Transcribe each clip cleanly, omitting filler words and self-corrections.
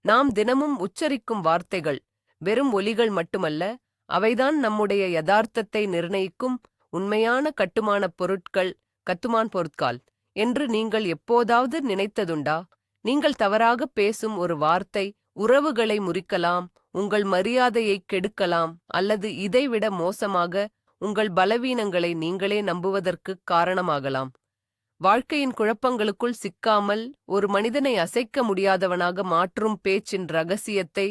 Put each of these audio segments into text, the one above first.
நாம் தினமும் உச்சரிக்கும் வார்த்தைகள் வெறும் ஒலிகள் மட்டுமல்ல, அவைதான் நம்முடைய யதார்த்தத்தை நிர்ணயிக்கும் உண்மையான கட்டுமான் பொருட்கள் என்று நீங்கள் எப்போதாவது நினைத்ததுண்டா? நீங்கள் தவறாகப் பேசும் ஒரு வார்த்தை உறவுகளை முறிக்கலாம், உங்கள் மரியாதையை கெடுக்கலாம், அல்லது இதைவிட மோசமாக உங்கள் பலவீனங்களை நீங்களே நம்புவதற்குக் காரணமாகலாம். வாழ்க்கையின் குழப்பங்களுக்குள் சிக்காமல் ஒரு மனிதனை அசைக்க முடியாதவனாக மாற்றும் பேச்சின் ரகசியத்தை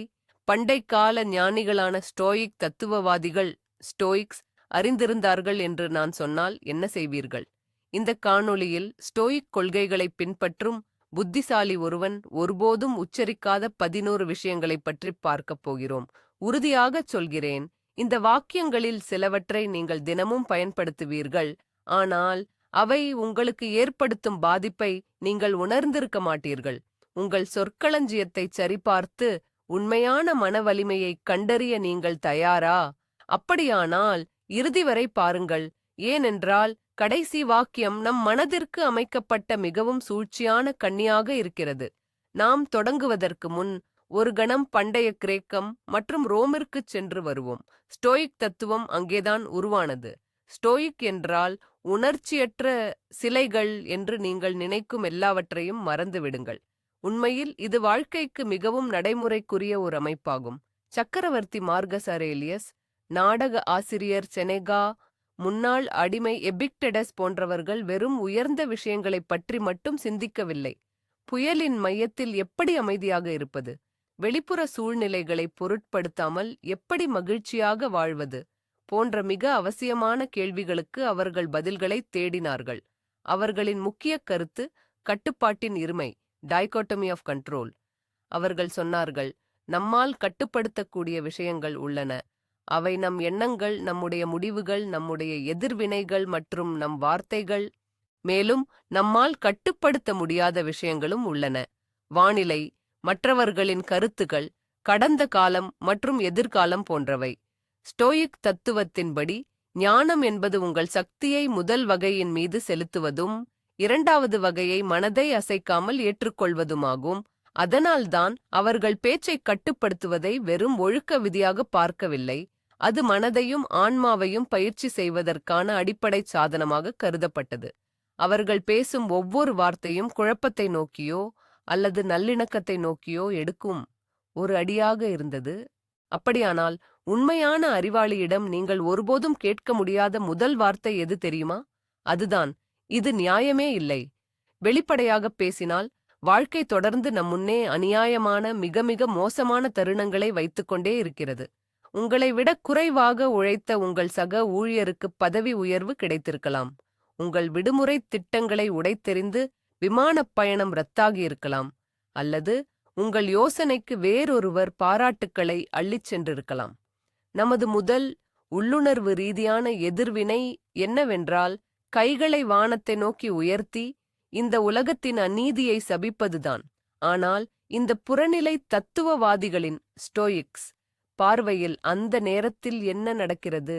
பண்டைக்கால ஞானிகளான ஸ்டோயிக் தத்துவவாதிகள் ஸ்டோயிக்ஸ் அறிந்திருந்தார்கள் என்று நான் சொன்னால் என்ன செய்வீர்கள்? இந்த காணொளியில் ஸ்டோயிக் கொள்கைகளை பின்பற்றும் புத்திசாலி ஒருவன் ஒருபோதும் உச்சரிக்காத 11 விஷயங்களைப் பற்றி பார்க்கப் போகிறோம். உறுதியாகச் சொல்கிறேன், இந்த வாக்கியங்களில் சிலவற்றை நீங்கள் தினமும் பயன்படுத்துவீர்கள், ஆனால் அவை உங்களுக்கு ஏற்படுத்தும் பாதிப்பை நீங்கள் உணர்ந்திருக்க மாட்டீர்கள். உங்கள் சொற்களஞ்சியத்தைச் சரிபார்த்து உண்மையான மன வலிமையைக் கண்டறிய நீங்கள் தயாரா? அப்படியானால் இறுதி வரை பாருங்கள், ஏனென்றால் கடைசி வாக்கியம் நம் மனதிற்கு அமைக்கப்பட்ட மிகவும் சூழ்ச்சியான கண்ணியாக இருக்கிறது. நாம் தொடங்குவதற்கு முன் ஒரு கணம் பண்டைய கிரேக்கம் மற்றும் ரோமிற்குச் சென்று வருவோம். ஸ்டோயிக் தத்துவம் அங்கேதான் உருவானது. ஸ்டோயிக் என்றால் உணர்ச்சியற்ற சிலைகள் என்று நீங்கள் நினைக்கும் எல்லாவற்றையும் மறந்துவிடுங்கள். உண்மையில் இது வாழ்க்கைக்கு மிகவும் நடைமுறைக்குரிய ஒரு அமைப்பாகும். சக்கரவர்த்தி மார்கஸ் அரேலியஸ், நாடக ஆசிரியர் செனெகா, முன்னாள் அடிமை எபிக்டெடஸ் போன்றவர்கள் வெறும் உயர்ந்த விஷயங்களைப் பற்றி மட்டும் சிந்திக்கவில்லை. புயலின் மையத்தில் எப்படி அமைதியாக இருப்பது, வெளிப்புற சூழ்நிலைகளை பொருட்படுத்தாமல் எப்படி மகிழ்ச்சியாக வாழ்வது போன்ற மிக அவசியமான கேள்விகளுக்கு அவர்கள் பதில்களை தேடினார்கள். அவர்களின் முக்கிய கருத்து கட்டுப்பாட்டின் இருமை, டைகோட்டமி ஆஃப் கண்ட்ரோல். அவர்கள் சொன்னார்கள், நம்மால் கட்டுப்படுத்தக்கூடிய விஷயங்கள் உள்ளன. அவை நம் எண்ணங்கள், நம்முடைய முடிவுகள், நம்முடைய எதிர்வினைகள் மற்றும் நம் வார்த்தைகள். மேலும் நம்மால் கட்டுப்படுத்த முடியாத விஷயங்களும் உள்ளன. வானிலை, மற்றவர்களின் கருத்துகள், கடந்த காலம் மற்றும் எதிர்காலம் போன்றவை. ஸ்டோயிக் தத்துவத்தின்படி ஞானம் என்பது உங்கள் சக்தியை முதல் வகையின் மீது செலுத்துவதும் இரண்டாவது வகையை மனதை அசைக்காமல் ஏற்றுக்கொள்வதுமாகும். அதனால்தான் அவர்கள் பேச்சைக் கட்டுப்படுத்துவதை வெறும் ஒழுக்க விதியாக பார்க்கவில்லை, அது மனதையும் ஆன்மாவையும் பயிற்சி செய்வதற்கான அடிப்படை சாதனமாக கருதப்பட்டது. அவர்கள் பேசும் ஒவ்வொரு வார்த்தையும் குழப்பத்தை நோக்கியோ அல்லது நல்லிணக்கத்தை நோக்கியோ எடுக்கும் ஒரு அடியாக இருந்தது. அப்படியானால் உண்மையான அறிவாளியிடம் நீங்கள் ஒருபோதும் கேட்க முடியாத முதல் வார்த்தை எது தெரியுமா? அதுதான், இது நியாயமே இல்லை. வெளிப்படையாகப் பேசினால் வாழ்க்கை தொடர்ந்து நம் முன்னே அநியாயமான மிக மிக மோசமான தருணங்களை வைத்துக்கொண்டே இருக்கிறது. உங்களை விட குறைவாக உழைத்த உங்கள் சக ஊழியருக்கு பதவி உயர்வு கிடைத்திருக்கலாம். உங்கள் விடுமுறை திட்டங்களை உடைத்தெறிந்து விமானப் பயணம் ரத்தாகியிருக்கலாம். அல்லது உங்கள் யோசனைக்கு வேறொருவர் பாராட்டுக்களை அள்ளிச் சென்றிருக்கலாம். நமது முதல் உள்ளுணர்வு ரீதியான எதிர்வினை என்னவென்றால், கைகளை வானத்தை நோக்கி உயர்த்தி இந்த உலகத்தின் அநீதியை சபிப்பதுதான். ஆனால் இந்த புறநிலை தத்துவவாதிகளின் ஸ்டோயிக்ஸ் பார்வையில் அந்த நேரத்தில் என்ன நடக்கிறது?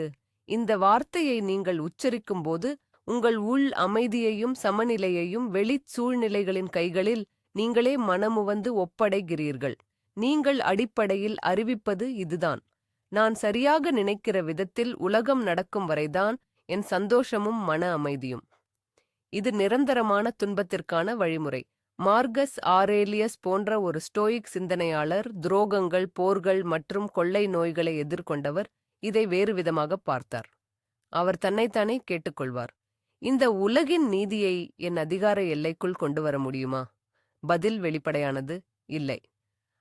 இந்த வார்த்தையை நீங்கள் உச்சரிக்கும்போது உங்கள் உள் அமைதியையும் சமநிலையையும் வெளிச் சூழ்நிலைகளின் கைகளில் நீங்களே மனமுவந்து ஒப்படைகிறீர்கள். நீங்கள் அடிப்படையில் அறிவிப்பது இதுதான், நான் சரியாக நினைக்கிற விதத்தில் உலகம் நடக்கும் வரைதான் என் சந்தோஷமும் மன அமைதியும். இது நிரந்தரமான துன்பத்திற்கான வழிமுறை. மார்கஸ் ஆரேலியஸ் போன்ற ஒரு ஸ்டோயிக் சிந்தனையாளர், துரோகங்கள், போர்கள் மற்றும் கொள்ளை நோய்களை எதிர்கொண்டவர், இதை வேறு விதமாக பார்த்தார். அவர் தன்னைத்தானே கேட்டுக்கொள்வார், இந்த உலகின் நீதியை என் அதிகார எல்லைக்குள் கொண்டு வர முடியுமா? பதில் வெளிப்படையானது, இல்லை.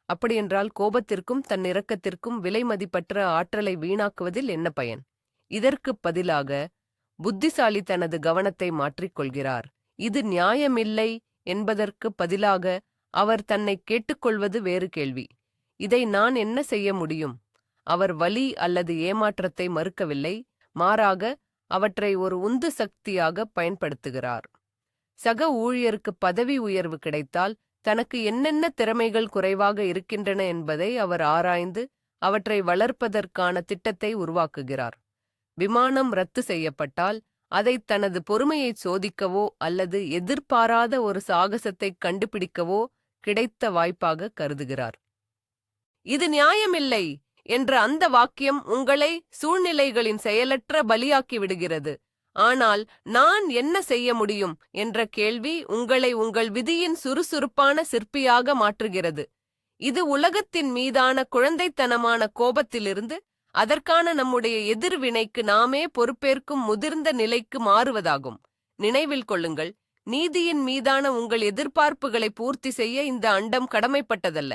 அப்படியென்றால் கோபத்திற்கும் தன் இரக்கத்திற்கும் விலை மதிப்பற்ற ஆற்றலை வீணாக்குவதில் என்ன பயன்? இதற்குப் பதிலாக புத்திசாலி தனது கவனத்தை மாற்றிக்கொள்கிறார். இது நியாயமில்லை என்பதற்கு பதிலாக அவர் தன்னை கேட்டுக்கொள்வது வேறு கேள்வி. இதை நான் என்ன செய்ய முடியும்? அவர் வலி அல்லது ஏமாற்றத்தை மறுக்கவில்லை, மாறாக அவற்றை ஒரு உந்து சக்தியாக பயன்படுத்துகிறார். சக ஊழியருக்கு பதவி உயர்வு கிடைத்தால் தனக்கு என்னென்ன திறமைகள் குறைவாக இருக்கின்றன என்பதை அவர் ஆராய்ந்து அவற்றை வளர்ப்பதற்கான திட்டத்தை உருவாக்குகிறார். விமானம் ரத்து செய்யப்பட்டால் அதை தனது பொறுமையை சோதிக்கவோ அல்லது எதிர்பாராத ஒரு சாகசத்தை கண்டுபிடிக்கவோ கிடைத்த வாய்ப்பாக கருதுகிறார். இது நியாயமில்லை என்ற அந்த வாக்கியம் உங்களை சூழ்நிலைகளின் செயலற்ற பலியாக்கி விடுகிறது. ஆனால் நான் என்ன செய்ய முடியும் என்ற கேள்வி உங்களை உங்கள் விதியின் சுறுசுறுப்பான சிற்பியாக மாற்றுகிறது. இது உலகத்தின் மீதான குழந்தைத்தனமான கோபத்திலிருந்து அதற்கான நம்முடைய எதிர்வினைக்கு நாமே பொறுப்பேற்கும் முதிர்ந்த நிலைக்கு மாறுவதாகும். நினைவில் கொள்ளுங்கள், நீதியின் மீதான உங்கள் எதிர்பார்ப்புகளை பூர்த்தி செய்ய இந்த அண்டம் கடமைப்பட்டதல்ல.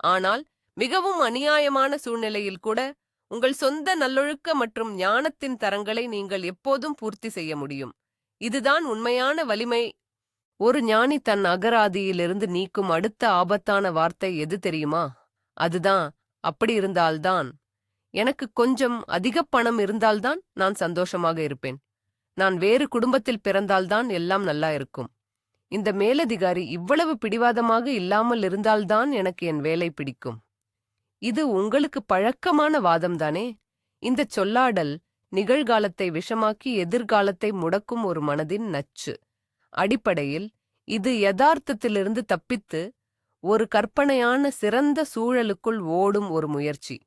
ஆனால் மிகவும் அநியாயமான சூழ்நிலையில் கூட உங்கள் சொந்த நல்லொழுக்க மற்றும் ஞானத்தின் தரங்களை நீங்கள் எப்போதும் பூர்த்தி செய்ய முடியும். இதுதான் உண்மையான வலிமை. ஒரு ஞானி தன் அகராதியிலிருந்து நீக்கும் அடுத்த ஆபத்தான வார்த்தை எது தெரியுமா? அதுதான் அப்படி இருந்தால்தான். எனக்கு கொஞ்சம் அதிக பணம் இருந்தால்தான் நான் சந்தோஷமாக இருப்பேன். நான் வேறு குடும்பத்தில் பிறந்தால்தான் எல்லாம் நல்லா இருக்கும். இந்த மேலதிகாரி இவ்வளவு பிடிவாதமாக இல்லாமல் இருந்தால்தான் எனக்கு என் வேலை பிடிக்கும். இது உங்களுக்கு பழக்கமான வாதம்தானே? இந்தச் சொல்லாடல் நிகழ்காலத்தை விஷமாக்கி எதிர்காலத்தை முடக்கும் ஒரு மனதின் நச்சு. அடிப்படையில் இது யதார்த்தத்திலிருந்து தப்பித்து ஒரு கற்பனையான சிறந்த சூழலுக்குள் ஓடும் ஒரு முயற்சி.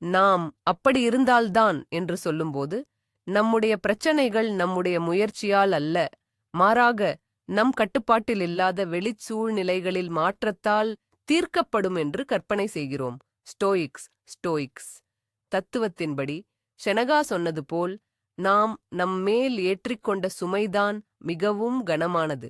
நாம் அப்படி இருந்தால்தான் என்று சொல்லும்போது நம்முடைய பிரச்சனைகள் நம்முடைய முயற்சியால் அல்ல, மாறாக நம் கட்டுப்பாட்டில் இல்லாத வெளிச்சூழ்நிலைகளில் மாற்றத்தால் தீர்க்கப்படும் என்று கற்பனை செய்கிறோம். ஸ்டோயிக்ஸ் தத்துவத்தின்படி செனகா சொன்னது போல் நாம் நம்மேல் ஏற்றிக்கொண்ட சுமைதான் மிகவும் கனமானது.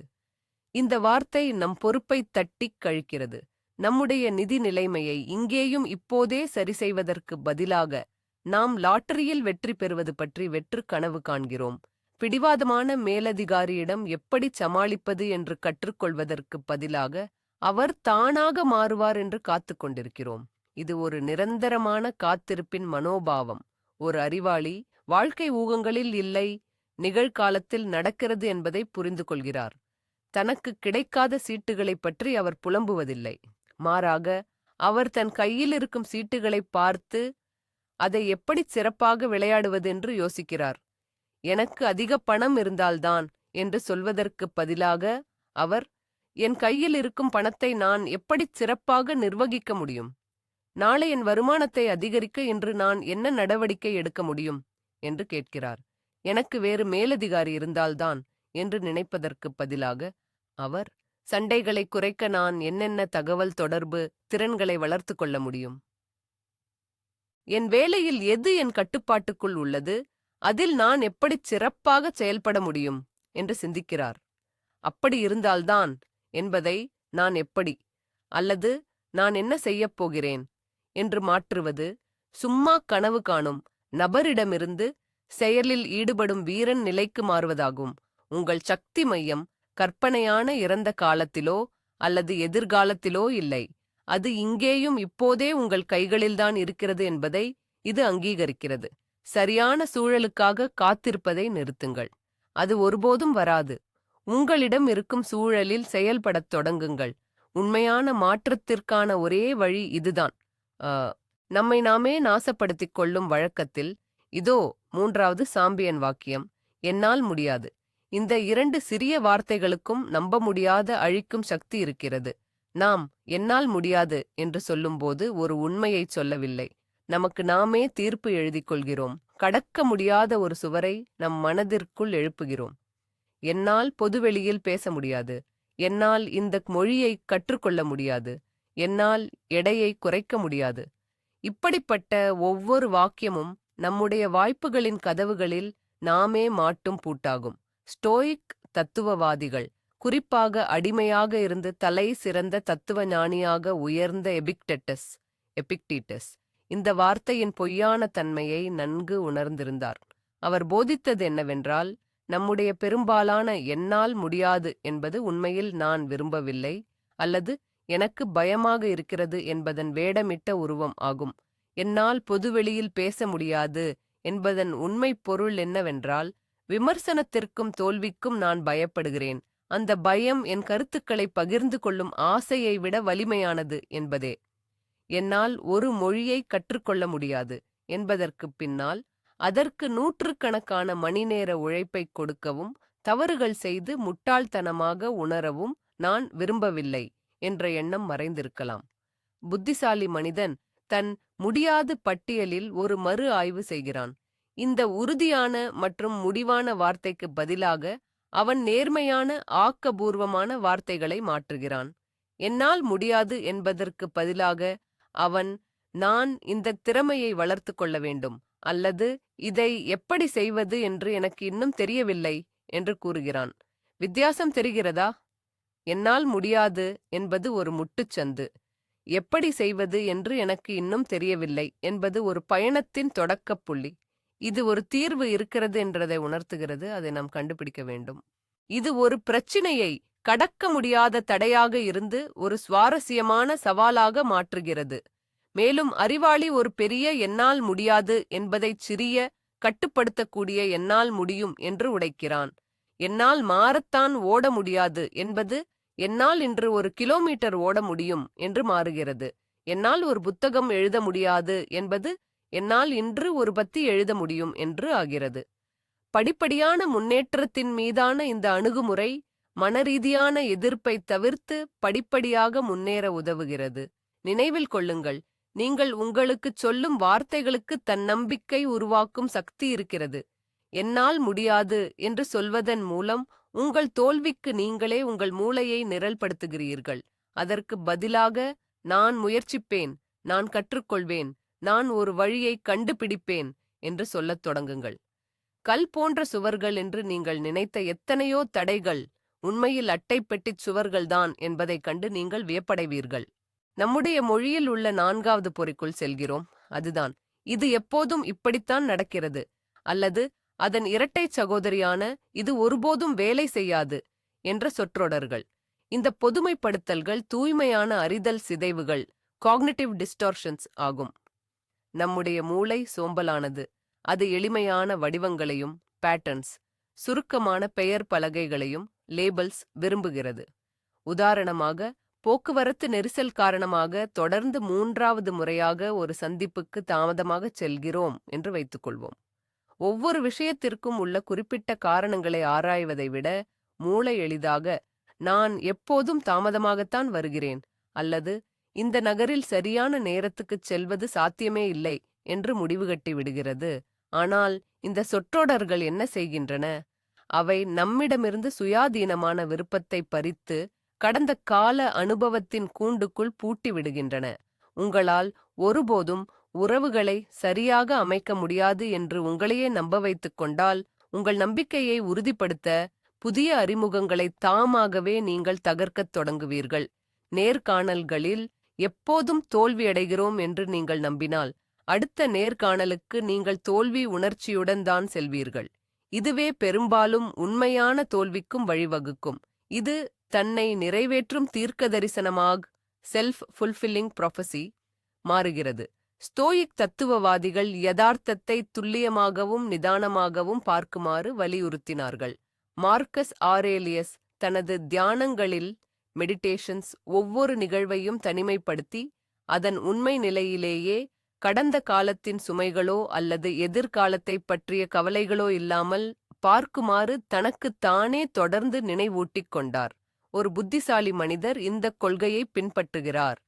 இந்த வார்த்தை நம் பொறுப்பை தட்டிக் கழிக்கிறது. நம்முடைய நிதி நிலைமையை இங்கேயும் இப்போதே சரி செய்வதற்கு பதிலாக நாம் லாட்டரியில் வெற்றி பெறுவது பற்றி வெற்று கனவு காண்கிறோம். பிடிவாதமான மேலதிகாரியிடம் எப்படி சமாளிப்பது என்று கற்றுக்கொள்வதற்கு பதிலாக அவர் தானாக மாறுவார் என்று காத்துக் கொண்டிருக்கிறோம். இது ஒரு நிரந்தரமான காத்திருப்பின் மனோபாவம். ஒரு அறிவாளி வாழ்க்கை ஊகங்களில் இல்லை, நிகழ்காலத்தில் நடக்கிறது என்பதை புரிந்து கொள்கிறார். தனக்கு கிடைக்காத சீட்டுகளைப் பற்றி அவர் புலம்புவதில்லை. மாறாக அவர் தன் கையில் இருக்கும் சீட்டுகளை பார்த்து அதை எப்படி சிறப்பாக விளையாடுவது என்று யோசிக்கிறார். எனக்கு அதிக பணம் இருந்தால்தான் என்று சொல்வதற்கு பதிலாக அவர், என் கையில் இருக்கும் பணத்தை நான் எப்படி சிறப்பாக நிர்வகிக்க முடியும்? நாளை என் வருமானத்தை அதிகரிக்க இன்று நான் என்ன நடவடிக்கை எடுக்க முடியும் என்று கேட்கிறார். எனக்கு வேறு மேலதிகாரி இருந்தால்தான் என்று நினைப்பதற்கு பதிலாக அவர், சண்டைகளை குறைக்க நான் என்னென்ன தகவல் தொடர்பு திறன்களை வளர்த்து கொள்ள முடியும்? என் வேலையில் எது என் கட்டுப்பாட்டுக்குள் உள்ளது? அதில் நான் எப்படி சிறப்பாக செயல்பட முடியும் என்று சிந்திக்கிறார். அப்படி இருந்தால்தான் என்பதை நான் எப்படி அல்லது நான் என்ன செய்யப் போகிறேன் என்று மாற்றுவது சும்மா கனவு காணும் நபரிடமிருந்து செயலில் ஈடுபடும் வீரன் நிலைக்கு மாறுவதாகும். உங்கள் சக்தி மையம் கற்பனையான இறந்த காலத்திலோ அல்லது எதிர்காலத்திலோ இல்லை. அது இங்கேயும் இப்போதே உங்கள் கைகளில்தான் இருக்கிறது என்பதை இது அங்கீகரிக்கிறது. சரியான சூழலுக்காக காத்திருப்பதை நிறுத்துங்கள். அது ஒருபோதும் வராது. உங்களிடம் இருக்கும் சூழலில் செயல்படத் தொடங்குங்கள். உண்மையான மாற்றத்திற்கான ஒரே வழி இதுதான். நம்மை நாமே நாசப்படுத்திக் கொள்ளும் வழக்கத்தில் இதோ மூன்றாவது சாம்பியன் வாக்கியம், என்னால் முடியாது. இந்த இரண்டு சிறிய வார்த்தைகளுக்கும் நம்ப முடியாத அழிக்கும் சக்தி இருக்கிறது. நாம் என்னால் முடியாது என்று சொல்லும்போது ஒரு உண்மையைச் சொல்லவில்லை, நமக்கு நாமே தீர்ப்பு எழுதிக் கொள்கிறோம். கடக்க முடியாத ஒரு சுவரை நம் மனதிற்குள் எழுப்புகிறோம். என்னால் பொதுவெளியில் பேச முடியாது, என்னால் இந்த மொழியை கற்றுக்கொள்ள முடியாது, என்னால் எடையை குறைக்க முடியாது. இப்படிப்பட்ட ஒவ்வொரு வாக்கியமும் நம்முடைய வாய்ப்புகளின் கதவுகளில் நாமே மாட்டும் பூட்டாகும். ஸ்டோயிக் தத்துவவாதிகள், குறிப்பாக அடிமையாக இருந்து தலை சிறந்த தத்துவ ஞானியாக உயர்ந்த எபிக்டீட்டஸ் இந்த வார்த்தையின் பொய்யான தன்மையை நன்கு உணர்ந்திருந்தார். அவர் போதித்தது என்னவென்றால், நம்முடைய பெரும்பாலான என்னால் முடியாது என்பது உண்மையில் நான் விரும்பவில்லை அல்லது எனக்கு பயமாக இருக்கிறது என்பதன் வேடமிட்ட உருவம் ஆகும். என்னால் பொதுவெளியில் பேச முடியாது என்பதன் உண்மை பொருள் என்னவென்றால், விமர்சனத்திற்கும் தோல்விக்கும் நான் பயப்படுகிறேன். அந்த பயம் என் கருத்துக்களை பகிர்ந்து கொள்ளும் ஆசையை விட வலிமையானது என்பதே. என்னால் ஒரு மொழியை கற்றுக்கொள்ள முடியாது என்பதற்கு பின்னால் அதற்கு நூற்றுக்கணக்கான மணிநேர உழைப்பை கொடுக்கவும் தவறுகள் செய்து முட்டாள்தனமாக உணரவும் நான் விரும்பவில்லை என்ற எண்ணம் மறைந்திருக்கலாம். புத்திசாலி மனிதன் தன் முடியாது பட்டியலில் ஒரு மறு ஆய்வு செய்கிறான். இந்த உறுதியான மற்றும் முடிவான வார்த்தைக்கு பதிலாக அவன் நேர்மையான ஆக்கபூர்வமான வார்த்தைகளை மாற்றுகிறான். என்னால் முடியாது என்பதற்கு பதிலாக அவன் நான் இந்த திறமையை வளர்த்து கொள்ள வேண்டும் அல்லது இதை எப்படி செய்வது என்று எனக்கு இன்னும் தெரியவில்லை என்று கூறுகிறான். வித்தியாசம் தெரிகிறதா? என்னால் முடியாது என்பது ஒரு முட்டுச்சந்து. எப்படி செய்வது என்று எனக்கு இன்னும் தெரியவில்லை என்பது ஒரு பயணத்தின் தொடக்கப் புள்ளி. இது ஒரு தீர்வு இருக்கிறது என்றதை உணர்த்துகிறது. அதை நாம் கண்டுபிடிக்க வேண்டும். இது ஒரு பிரச்சினையை கடக்க முடியாத தடையாக இருந்து ஒரு சுவாரஸ்யமான சவாலாக மாற்றுகிறது. மேலும் அறிவாளி ஒரு பெரிய என்னால் முடியாது என்பதைச் சிறிய கட்டுப்படுத்தக்கூடிய என்னால் முடியும் என்று உடைக்கிறான். என்னால் மாரத்தான் ஓட முடியாது என்பது என்னால் இன்று 1 கிலோமீட்டர் ஓட முடியும் என்று மாறுகிறது. என்னால் ஒரு புத்தகம் எழுத முடியாது என்பது என்னால் இன்று ஒரு பத்தி எழுத முடியும் என்று ஆகிறது. படிப்படியான முன்னேற்றத்தின் மீதான இந்த அணுகுமுறை மனரீதியான எதிர்ப்பை தவிர்த்து படிப்படியாக முன்னேற உதவுகிறது. நினைவில் கொள்ளுங்கள், நீங்கள் உங்களுக்குச் சொல்லும் வார்த்தைகளுக்கு தன்னம்பிக்கை உருவாக்கும் சக்தி இருக்கிறது. என்னால் முடியாது என்று சொல்வதன் மூலம் உங்கள் தோல்விக்கு நீங்களே உங்கள் மூளையை நிரல்படுத்துகிறீர்கள். அதற்கு பதிலாக நான் முயற்சிப்பேன், நான் கற்றுக்கொள்வேன், நான் ஒரு வழியை கண்டுபிடிப்பேன் என்று சொல்லத் தொடங்குங்கள். கல் போன்ற சுவர்கள் என்று நீங்கள் நினைத்த எத்தனையோ தடைகள் உண்மையில் அட்டைப்பெட்டிச் சுவர்கள்தான் என்பதைக் கண்டு நீங்கள் வியப்படைவீர்கள். நம்முடைய மொழியில் உள்ள 4வது பொறிக்குள் செல்கிறோம். அதுதான், இது எப்போதும் இப்படித்தான் நடக்கிறது, அல்லது அதன் இரட்டை சகோதரியான இது ஒருபோதும் வேலை செய்யாது என்ற சொற்றொடர்கள். இந்த பொதுமைப்படுத்தல்கள் தூய்மையான அறிதல் சிதைவுகள், காக்னிட்டிவ் டிஸ்டார்ஷன்ஸ் ஆகும். நம்முடைய மூளை சோம்பலானது. அது எளிமையான வடிவங்களையும் பேட்டர்ன்ஸ், சுருக்கமான பெயர் பலகைகளையும் லேபிள்ஸ் விரும்புகிறது. உதாரணமாக, போக்குவரத்து நெரிசல் காரணமாக தொடர்ந்து 3வது முறையாக ஒரு சந்திப்புக்கு தாமதமாக செல்கிறோம் என்று வைத்துக்கொள்வோம். ஒவ்வொரு விஷயத்திற்கும் உள்ள குறிப்பிட்ட காரணங்களை ஆராய்வதை விட மூளை எளிதாக நான் எப்போதும் தாமதமாகத்தான் வருகிறேன் அல்லது இந்த நகரில் சரியான நேரத்துக்குச் செல்வது சாத்தியமே இல்லை என்று முடிவுகட்டி விடுகிறது. ஆனால் இந்த சொற்றொடர்கள் என்ன செய்கின்றன? அவை நம்மிடமிருந்து சுயாதீனமான விருப்பத்தை பறித்து கடந்த கால அனுபவத்தின் கூண்டுக்குள் பூட்டி விடுகின்றன. உங்களால் ஒருபோதும் உறவுகளை சரியாக அமைக்க முடியாது என்று உங்களையே நம்ப வைத்துக் கொண்டால் உங்கள் நம்பிக்கையை உறுதிப்படுத்த புதிய அறிமுகங்களை தாமாகவே நீங்கள் தகர்க்கத் தொடங்குவீர்கள். நேர்காணல்களில் எப்போதும் தோல்வியடைகிறோம் என்று நீங்கள் நம்பினால் அடுத்த நேர்காணலுக்கு நீங்கள் தோல்வி உணர்ச்சியுடன் தான் செல்வீர்கள். இதுவே பெரும்பாலும் உண்மையான தோல்விக்கும் வழிவகுக்கும். இது தன்னை நிறைவேற்றும் தீர்க்க தரிசனமாக செல்ஃப் ஃபுல்ஃபில்லிங் ப்ரொஃபசி மாறுகிறது. ஸ்டோயிக் தத்துவவாதிகள் யதார்த்தத்தை துல்லியமாகவும் நிதானமாகவும் பார்க்குமாறு வலியுறுத்தினார்கள். மார்க்கஸ் ஆரேலியஸ் தனது தியானங்களில் மெடிடேஷன்ஸ் ஒவ்வொரு நிகழ்வையும் தனிமைப்படுத்தி அதன் உண்மை நிலையிலேயே கடந்த காலத்தின் சுமைகளோ அல்லது எதிர்காலத்தை பற்றிய கவலைகளோ இல்லாமல் பார்க்குமாறு தனக்குத்தானே தொடர்ந்து நினைவூட்டிக் கொண்டார். ஒரு புத்திசாலி மனிதர் இந்த கொள்கையை பின்பற்றுகிறார்.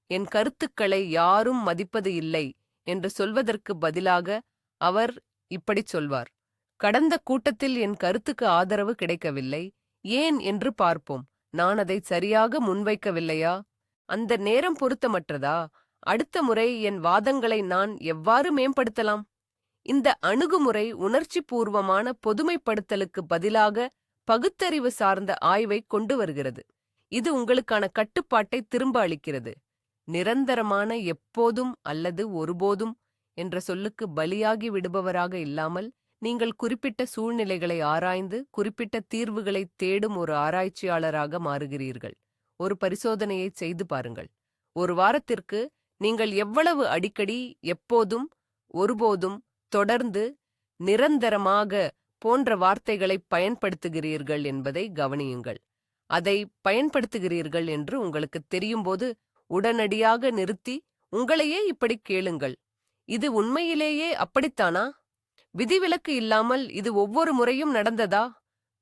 என் கருத்துக்களை யாரும் மதிப்பது இல்லை என்று சொல்வதற்கு பதிலாக அவர் இப்படிச் சொல்வார்: கடந்த கூட்டத்தில் என் கருத்துக்கு ஆதரவு கிடைக்கவில்லை, ஏன் என்று பார்ப்போம். நான் அதை சரியாக முன்வைக்கவில்லையா? அந்த நேரம் பொருத்தமற்றதா? அடுத்த முறை என் வாதங்களை நான் எவ்வாறு மேம்படுத்தலாம்? இந்த அணுகுமுறை உணர்ச்சி பூர்வமான பொதுமைப்படுத்தலுக்கு பதிலாக பகுத்தறிவு சார்ந்த ஆய்வை கொண்டு வருகிறது. இது உங்களுக்கான கட்டுப்பாட்டை திரும்ப அளிக்கிறது. நிரந்தரமான எப்போதும் அல்லது ஒருபோதும் என்ற சொல்லுக்கு பலியாகி விடுபவராக இல்லாமல் நீங்கள் குறிப்பிட்ட சூழ்நிலைகளை ஆராய்ந்து குறிப்பிட்ட தீர்வுகளை தேடும் ஒரு ஆராய்ச்சியாளராக மாறுகிறீர்கள். ஒரு பரிசோதனையை செய்து பாருங்கள். ஒரு வாரத்திற்கு நீங்கள் எவ்வளவு அடிக்கடி எப்போதும் ஒருபோதும் தொடர்ந்து நிரந்தரமாக போன்ற வார்த்தைகளை பயன்படுத்துகிறீர்கள் என்பதை கவனியுங்கள். அதை பயன்படுத்துகிறீர்கள் என்று உங்களுக்கு தெரியும்போது உடனடியாக நிறுத்தி உங்களையே இப்படி கேளுங்கள்: இது உண்மையிலேயே அப்படித்தானா? விதிவிலக்கு இல்லாமல் இது ஒவ்வொரு முறையும் நடந்ததா?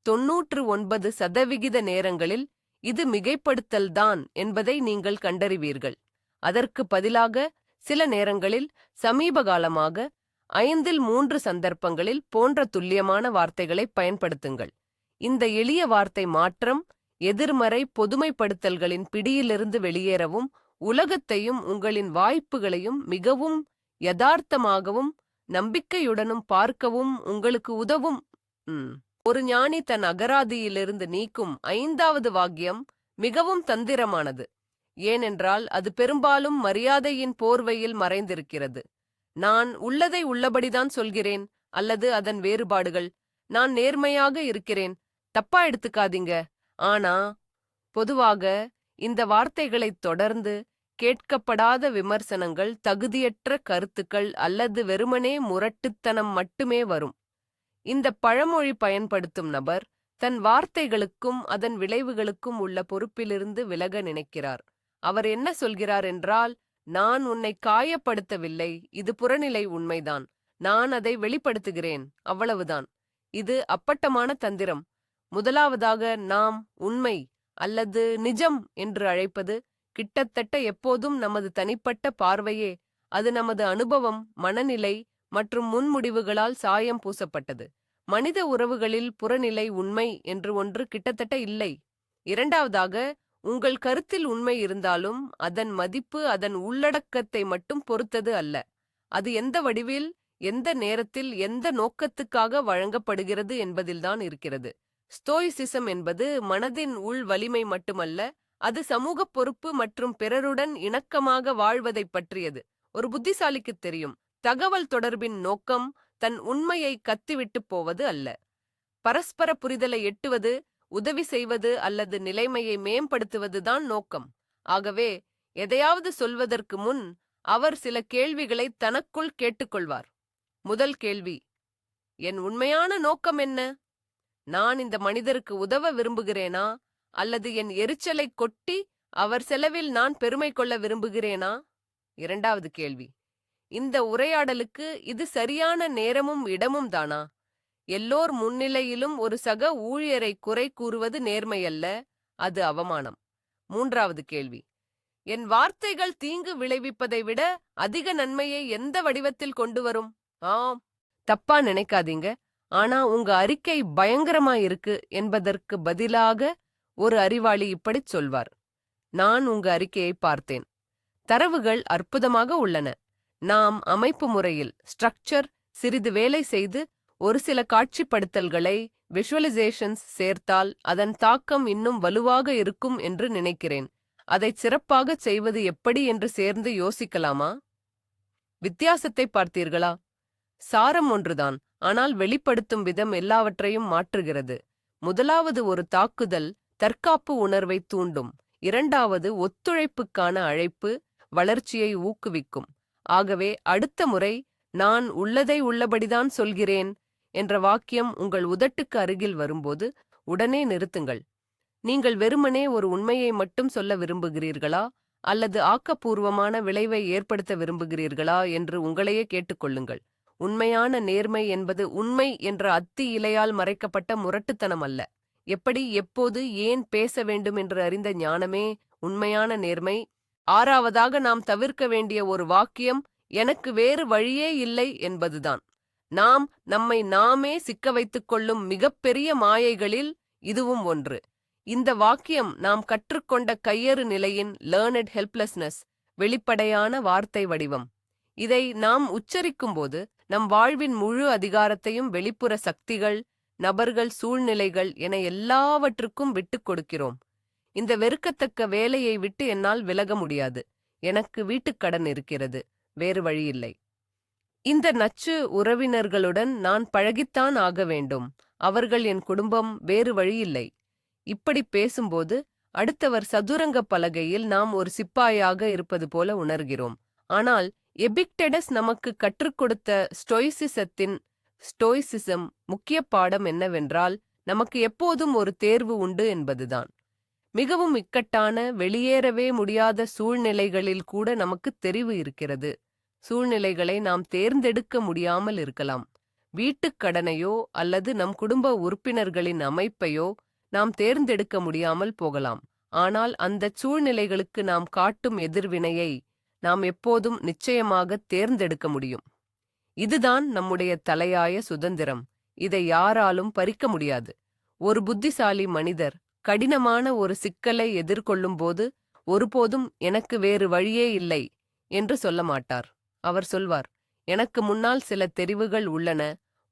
99% நேரங்களில் இது மிகைப்படுத்தல்தான் என்பதை நீங்கள் கண்டறிவீர்கள். அதற்கு பதிலாக சில நேரங்களில் சமீப காலமாக 5 சந்தர்ப்பங்களில் போன்ற துல்லியமான வார்த்தைகளை பயன்படுத்துங்கள். இந்த எளிய வார்த்தை மாற்றம் எதிர்மறை பொதுமைப்படுத்தல்களின் பிடியிலிருந்து வெளியேறவும் உலகத்தையும் உங்களின் வாய்ப்புகளையும் மிகவும் யதார்த்தமாகவும் நம்பிக்கையுடனும் பார்க்கவும் உங்களுக்கு உதவும். ஒரு ஞானி தன் அகராதியிலிருந்து நீக்கும் 5வது வாக்கியம் மிகவும் தந்திரமானது. ஏனென்றால் அது பெரும்பாலும் மரியாதையின் போர்வையில் மறைந்திருக்கிறது. நான் உள்ளதை உள்ளபடிதான் சொல்கிறேன் அல்லது அதன் வேறுபாடுகள். நான் நேர்மையாக இருக்கிறேன், தப்பா எடுத்துக்காதீங்க. ஆனா பொதுவாக இந்த வார்த்தைகளைத் தொடர்ந்து கேட்கப்படாத விமர்சனங்கள், தகுதியற்ற கருத்துக்கள் அல்லது வெறுமனே முரட்டுத்தனம் மட்டுமே வரும். இந்த பழமொழி பயன்படுத்தும் நபர் தன் வார்த்தைகளுக்கும் அதன் விளைவுகளுக்கும் உள்ள பொறுப்பிலிருந்து விலக நினைக்கிறார். அவர் என்ன சொல்கிறார் என்றால், நான் உன்னை காயப்படுத்தவில்லை, இது புறநிலை உண்மைதான், நான் அதை வெளிப்படுத்துகிறேன், அவ்வளவுதான். இது அப்பட்டமான தந்திரம். முதலாவதாக, நாம் உண்மை அல்லது நிஜம் என்று அழைப்பது கிட்டத்தட்ட எப்போதும் நமது தனிப்பட்ட பார்வையே. அது நமது அனுபவம், மனநிலை மற்றும் முன்முடிவுகளால் சாயம் பூசப்பட்டது. மனித உறவுகளில் புறநிலை உண்மை என்று ஒன்று கிட்டத்தட்ட இல்லை. இரண்டாவதாக, உங்கள் கருத்தில் உண்மை இருந்தாலும் அதன் மதிப்பு அதன் உள்ளடக்கத்தை மட்டும் பொறுத்தது அல்ல. அது எந்த வடிவில், எந்த நேரத்தில், எந்த நோக்கத்துக்காக வழங்கப்படுகிறது என்பதில்தான் இருக்கிறது. ஸ்டோயிசிசம் என்பது மனதின் உள் வலிமை மட்டுமல்ல, அது சமூக பொறுப்பு மற்றும் பிறருடன் இணக்கமாக வாழ்வதைப் பற்றியது. ஒரு புத்திசாலிக்குத் தெரியும், தகவல் தொடர்பின் நோக்கம் தன் உண்மையை கத்திவிட்டு போவது அல்ல. பரஸ்பர புரிதலை எட்டுவது, உதவி செய்வது அல்லது நிலைமையை மேம்படுத்துவதுதான் நோக்கம். ஆகவே எதையாவது சொல்வதற்கு முன் அவர் சில கேள்விகளை தனக்குள் கேட்டுக்கொள்வார். முதல் கேள்வி, என் உண்மையான நோக்கம் என்ன? நான் இந்த மனிதருக்கு உதவ விரும்புகிறேனா அல்லது என் எரிச்சலை கொட்டி அவர் செலவில் நான் பெருமை கொள்ள விரும்புகிறேனா? இரண்டாவது கேள்வி, இந்த உரையாடலுக்கு இது சரியான நேரமும் இடமும் தானா? எல்லோர் முன்னிலையிலும் ஒரு சக ஊழியரை குறை கூறுவது நேர்மையல்ல, அது அவமானம். மூன்றாவது கேள்வி, என் வார்த்தைகள் தீங்கு விளைவிப்பதை விட அதிக நன்மையை எந்த வடிவத்தில் கொண்டு வரும்? ஆம், தப்பா நினைக்காதீங்க. ஆனா உங்க அறிக்கை பயங்கரமா இருக்கு என்பதற்கு பதிலாக ஒரு அறிவாளி இப்படிச் சொல்வார், நான் உங்க அறிக்கையை பார்த்தேன், தரவுகள் அற்புதமாக உள்ளன. நாம் அமைப்பு முறையில் ஸ்ட்ரக்சர் சிறிது வேலை செய்து ஒரு சில காட்சிப்படுத்தல்களை, விஷுவலைசேஷன்ஸ் சேர்த்தால் அதன் தாக்கம் இன்னும் வலுவாக இருக்கும் என்று நினைக்கிறேன். அதைச் சிறப்பாகச் செய்வது எப்படி என்று சேர்ந்து யோசிக்கலாமா? வித்தியாசத்தை பார்த்தீர்களா? சாரம் ஒன்றுதான், ஆனால் வெளிப்படுத்தும் விதம் எல்லாவற்றையும் மாற்றுகிறது. முதலாவது ஒரு தாக்குதல் தற்காப்பு உணர்வை தூண்டும். இரண்டாவது ஒத்துழைப்புக்கான அழைப்பு, வளர்ச்சியை ஊக்குவிக்கும். ஆகவே அடுத்த முறை நான் உள்ளதை உள்ளபடிதான் சொல்கிறேன் என்ற வாக்கியம் உங்கள் உதட்டுக்கு அருகில் வரும்போது உடனே நிறுத்துங்கள். நீங்கள் வெறுமனே ஒரு உண்மையை மட்டும் சொல்ல விரும்புகிறீர்களா அல்லது ஆக்கப்பூர்வமான விளைவை ஏற்படுத்த விரும்புகிறீர்களா என்று உங்களையே கேட்டுக்கொள்ளுங்கள். உண்மையான நேர்மை என்பது உண்மை என்ற அத்தி இலையால் மறைக்கப்பட்ட முரட்டுத்தனம் அல்ல. எப்படி, எப்போது, ஏன் பேச வேண்டும் என்று அறிந்த ஞானமே உண்மையான நேர்மை. ஆறாவதாக, நாம் தவிர்க்க வேண்டிய ஒரு வாக்கியம் எனக்கு வேறு வழியே இல்லை என்பதுதான். நாம் நம்மை நாமே சிக்க வைத்துக் கொள்ளும் மிகப்பெரிய மாயைகளில் இதுவும் ஒன்று. இந்த வாக்கியம் நாம் கற்றுக்கொண்ட கையறு நிலையின் லேர்னட் ஹெல்ப்லெஸ்னஸ் வெளிப்படையான வார்த்தை வடிவம். இதை நாம் உச்சரிக்கும்போது நம் வாழ்வின் முழு அதிகாரத்தையும் வெளிப்புற சக்திகள், நபர்கள், சூழ்நிலைகள் என எல்லாவற்றுக்கும் விட்டுக் கொடுக்கிறோம். இந்த வெறுக்கத்தக்க வேலையை விட்டு என்னால் விலக முடியாது, எனக்கு வீட்டுக்கடன் இருக்கிறது, வேறு வழியில்லை. இந்த நச்சு உறவினர்களுடன் நான் பழகித்தான் ஆக வேண்டும், அவர்கள் என் குடும்பம், வேறு வழியில்லை. இப்படி பேசும்போது அடுத்தவர் சதுரங்க பலகையில் நாம் ஒரு சிப்பாயாக இருப்பது போல உணர்கிறோம். ஆனால் எபிக்டெடஸ் நமக்கு கற்றுக் கொடுத்த ஸ்டோயிசிசம் முக்கிய பாடம் என்னவென்றால், நமக்கு எப்போதும் ஒரு தேர்வு உண்டு என்பதுதான். மிகவும் இக்கட்டான, வெளியேறவே முடியாத சூழ்நிலைகளில் கூட நமக்கு தெரிவு இருக்கிறது. சூழ்நிலைகளை நாம் தேர்ந்தெடுக்க முடியாமல் இருக்கலாம். வீட்டுக் கடனையோ அல்லது நம் குடும்ப உறுப்பினர்களின் அமைப்பையோ நாம் தேர்ந்தெடுக்க முடியாமல் போகலாம். ஆனால் அந்தச் சூழ்நிலைகளுக்கு நாம் காட்டும் எதிர்வினையை நாம் எப்போதும் நிச்சயமாக தேர்ந்தெடுக்க முடியும். இதுதான் நம்முடைய தலையாய சுதந்திரம். இதை யாராலும் பறிக்க முடியாது. ஒரு புத்திசாலி மனிதர் கடினமான ஒரு சிக்கலை எதிர்கொள்ளும்போது ஒருபோதும் எனக்கு வேறு வழியே இல்லை என்று சொல்ல மாட்டார். அவர் சொல்வார், எனக்கு முன்னால் சில தெரிவுகள் உள்ளன,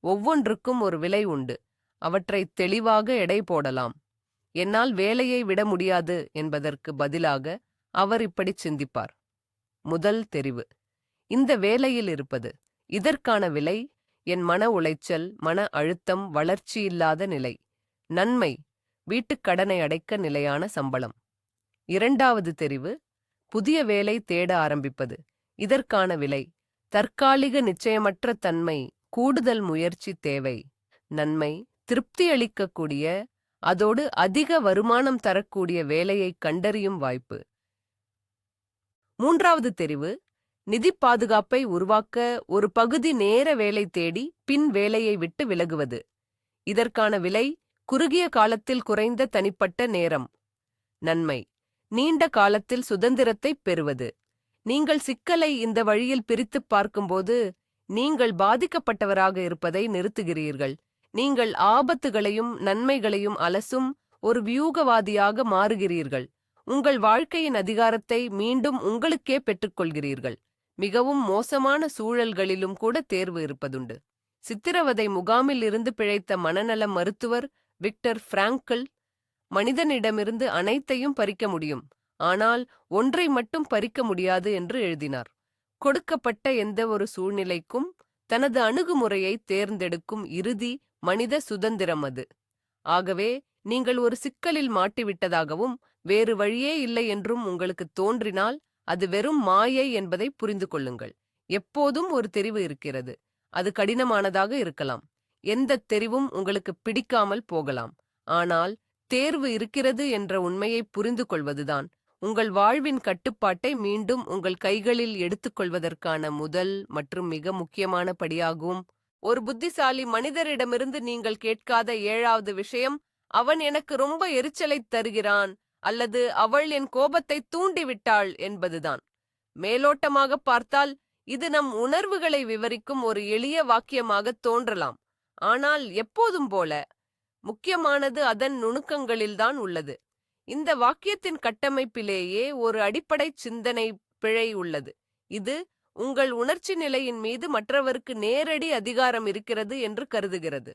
ஒவ்வொன்றுக்கும் ஒரு விலை உண்டு, அவற்றை தெளிவாக எடை போடலாம். என்னால் வேலையை விட முடியாது என்பதற்கு பதிலாக அவர் இப்படிச் சிந்திப்பார். முதல் தெரிவு, இந்த வேலையில் இருப்பது. இதற்கான விலை என் மன உளைச்சல், மன அழுத்தம், வளர்ச்சியில்லாத நிலை. நன்மை, வீட்டுக் கடனை அடைக்க நிலையான சம்பளம். இரண்டாவது தெரிவு, புதிய வேலை தேட ஆரம்பிப்பது. இதற்கான விலை தற்காலிக நிச்சயமற்ற தன்மை, கூடுதல் முயற்சி தேவை. நன்மை, திருப்தி அளிக்கக்கூடிய, அதோடு அதிக வருமானம் தரக்கூடிய வேலையை கண்டறியும் வாய்ப்பு. மூன்றாவது தெரிவு, நிதி பாதுகாப்பை உருவாக்க ஒரு பகுதி நேர வேலை தேடி பின் வேலையை விட்டு விலகுவது. இதற்கான விலை குறுகிய காலத்தில் குறைந்த தனிப்பட்ட நேரம். நன்மை, நீண்ட காலத்தில் சுதந்திரத்தைப் பெறுவது. நீங்கள் சிக்கலை இந்த வழியில் பிரித்துப் பார்க்கும்போது நீங்கள் பாதிக்கப்பட்டவராக இருப்பதை நிறுத்துகிறீர்கள். நீங்கள் ஆபத்துகளையும் நன்மைகளையும் அலசும் ஒரு வியூகவாதியாக மாறுகிறீர்கள். உங்கள் வாழ்க்கையின் அதிகாரத்தை மீண்டும் உங்களுக்கே பெற்றுக்கொள்கிறீர்கள். மிகவும் மோசமான சூழல்களிலும் கூட தேர்வு இருப்பதுண்டு. சித்திரவதை முகாமில் இருந்து பிழைத்த மனநல மருத்துவர் விக்டர் பிராங்கல் மனிதனிடமிருந்து அனைத்தையும் பறிக்க முடியும், ஆனால் ஒன்றை மட்டும் பறிக்க முடியாது என்று எழுதினார். கொடுக்கப்பட்ட எந்த ஒரு சூழ்நிலைக்கும் தனது அணுகுமுறையை தேர்ந்தெடுக்கும் இறுதி மனித சுதந்திரம் அது. ஆகவே நீங்கள் ஒரு சிக்கலில் மாட்டிவிட்டதாகவும் வேறு வழியே இல்லை என்றும் உங்களுக்கு தோன்றினால் அது வெறும் மாயை என்பதை புரிந்து கொள்ளுங்கள். எப்போதும் ஒரு தெரிவு இருக்கிறது. அது கடினமானதாக இருக்கலாம். எந்த தெரிவும் உங்களுக்கு பிடிக்காமல் போகலாம். ஆனால் தேர்வு இருக்கிறது என்ற உண்மையை புரிந்து கொள்வதுதான் உங்கள் வாழ்வின் கட்டுப்பாட்டை மீண்டும் உங்கள் கைகளில் எடுத்துக்கொள்வதற்கான முதல் மற்றும் மிக முக்கியமான படியாகும். ஒரு புத்திசாலி மனிதரிடமிருந்து நீங்கள் கேட்காத ஏழாவது விஷயம், அவன் எனக்கு ரொம்ப எரிச்சலைத் தருகிறான் அல்லது அவள் என் கோபத்தை தூண்டிவிட்டாள் என்பதுதான். மேலோட்டமாக பார்த்தால் இது நம் உணர்வுகளை விவரிக்கும் ஒரு எளிய வாக்கியமாக தோன்றலாம். ஆனால் எப்போதும் போல முக்கியமானது அதன் நுணுக்கங்களில்தான் உள்ளது. இந்த வாக்கியத்தின் கட்டமைப்பிலேயே ஒரு அடிப்படை சிந்தனை பிழை உள்ளது. இது உங்கள் உணர்ச்சி நிலையின் மீது மற்றவருக்கு நேரடி அதிகாரம் இருக்கிறது என்று கருதுகிறது.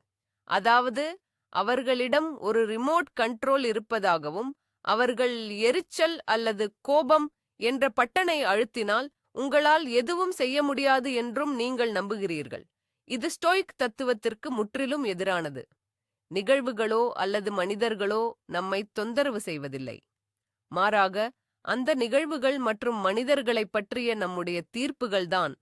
அதாவது அவர்களிடம் ஒரு ரிமோட் கண்ட்ரோல் இருப்பதாகவும் அவர்கள் எரிச்சல் அல்லது கோபம் என்ற பட்டனை அழுத்தினால் உங்களால் எதுவும் செய்ய முடியாது என்றும் நீங்கள் நம்புகிறீர்கள். இது ஸ்டோயிக் தத்துவத்திற்கு முற்றிலும் எதிரானது. நிகழ்வுகளோ அல்லது மனிதர்களோ நம்மை தொந்தரவு செய்வதில்லை. மாறாக அந்த நிகழ்வுகள் மற்றும் மனிதர்களைப் பற்றிய நம்முடைய தீர்ப்புகள்தான்,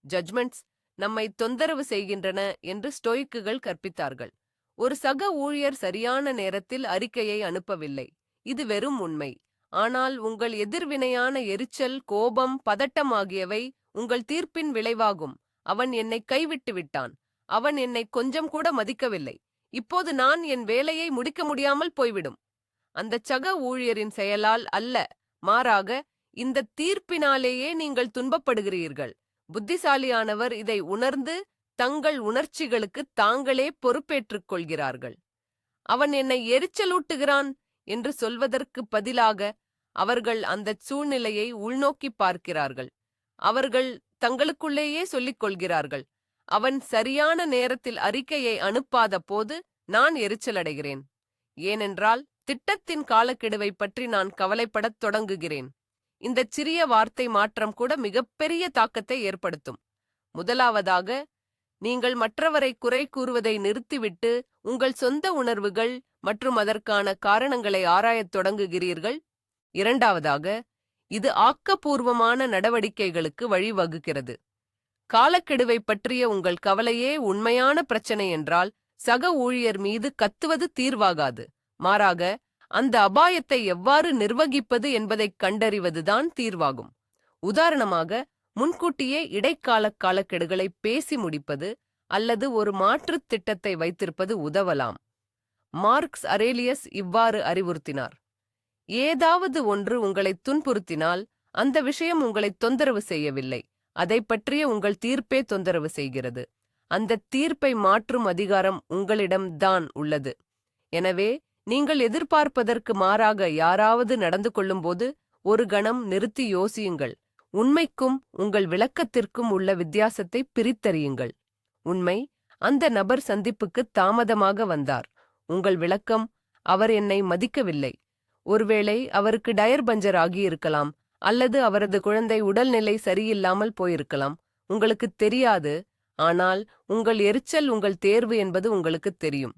ஜட்ஜ்மெண்ட்ஸ், நம்மை தொந்தரவு செய்கின்றன என்று ஸ்டோயிக்குகள் கற்பித்தார்கள். ஒரு சக ஊழியர் சரியான நேரத்தில் அறிக்கையை அனுப்பவில்லை. இது வெறும் உண்மை. ஆனால் உங்கள் எதிர்வினையான எரிச்சல், கோபம், பதட்டம் ஆகியவை உங்கள் தீர்ப்பின் விளைவாகும். அவன் என்னை கைவிட்டு விட்டான். அவன் என்னை கொஞ்சம் கூட மதிக்கவில்லை. இப்போது நான் என் வேலையை முடிக்க முடியாமல் போய்விடும். அந்த சக ஊழியரின் செயலால் அல்ல, மாறாக இந்த தீர்ப்பினாலேயே நீங்கள் துன்பப்படுகிறீர்கள். புத்திசாலியானவர் இதை உணர்ந்து தங்கள் உணர்ச்சிகளுக்கு தாங்களே பொறுப்பேற்றுக் கொள்கிறார்கள். அவன் என்னை எரிச்சலூட்டுகிறான் என்று சொல்வதற்கு பதிலாக அவர்கள் அந்த சூழ்நிலையை உள்நோக்கி பார்க்கிறார்கள். அவர்கள் தங்களுக்குள்ளேயே சொல்லிக் கொள்கிறார்கள், அவன் சரியான நேரத்தில் அறிக்கையை அனுப்பாத போது நான் எரிச்சலடைகிறேன். ஏனென்றால் திட்டத்தின் காலக்கெடுவை பற்றி நான் கவலைப்படத் தொடங்குகிறேன். இந்த சிறிய வார்த்தை மாற்றம் கூட மிகப்பெரிய தாக்கத்தை ஏற்படுத்தும். முதலாவதாக, நீங்கள் மற்றவரை குறை கூறுவதை நிறுத்திவிட்டு உங்கள் சொந்த உணர்வுகள் மற்றும் அதற்கான காரணங்களை ஆராயத் தொடங்குகிறீர்கள். இரண்டாவதாக, இது ஆக்கப்பூர்வமான நடவடிக்கைகளுக்கு வழிவகுக்கிறது. காலக்கெடுவை பற்றிய உங்கள் கவலையே உண்மையான பிரச்சனை என்றால் சக ஊழியர் மீது கத்துவது தீர்வாகாது. மாறாக அந்த அபாயத்தை எவ்வாறு நிர்வகிப்பது என்பதைக் கண்டறிவதுதான் தீர்வாகும். உதாரணமாக, முன்கூட்டியே இடைக்கால காலக்கெடுகளை பேசி முடிப்பது அல்லது ஒரு மாற்றுத் திட்டத்தை வைத்திருப்பது உதவலாம். மார்க்ஸ் அரேலியஸ் இவ்வாறு அறிவுறுத்தினார், ஏதாவது ஒன்று உங்களை துன்புறுத்தினால் அந்த விஷயம் உங்களை தொந்தரவு செய்யவில்லை. அதை பற்றிய உங்கள் தீர்ப்பே தொந்தரவு செய்கிறது. அந்த தீர்ப்பை மாற்றும் அதிகாரம் உங்களிடம்தான் உள்ளது. எனவே நீங்கள் எதிர்பார்ப்பதற்கு மாறாக யாராவது நடந்து கொள்ளும்போது ஒரு கணம் நிறுத்தி யோசியுங்கள். உண்மைக்கும் உங்கள் விளக்கத்திற்கும் உள்ள வித்தியாசத்தை பிரித்தறியுங்கள். உண்மை, அந்த நபர் சந்திப்புக்கு தாமதமாக வந்தார். உங்கள் விளக்கம், அவர் என்னை மதிக்கவில்லை. ஒருவேளை அவருக்கு டயர் பஞ்சர் ஆகியிருக்கலாம், அல்லது அவரது குழந்தை உடல்நிலை சரியில்லாமல் போயிருக்கலாம். உங்களுக்குத் தெரியாது. ஆனால் உங்கள் எரிச்சல் உங்கள் தேர்வு என்பது உங்களுக்குத் தெரியும்.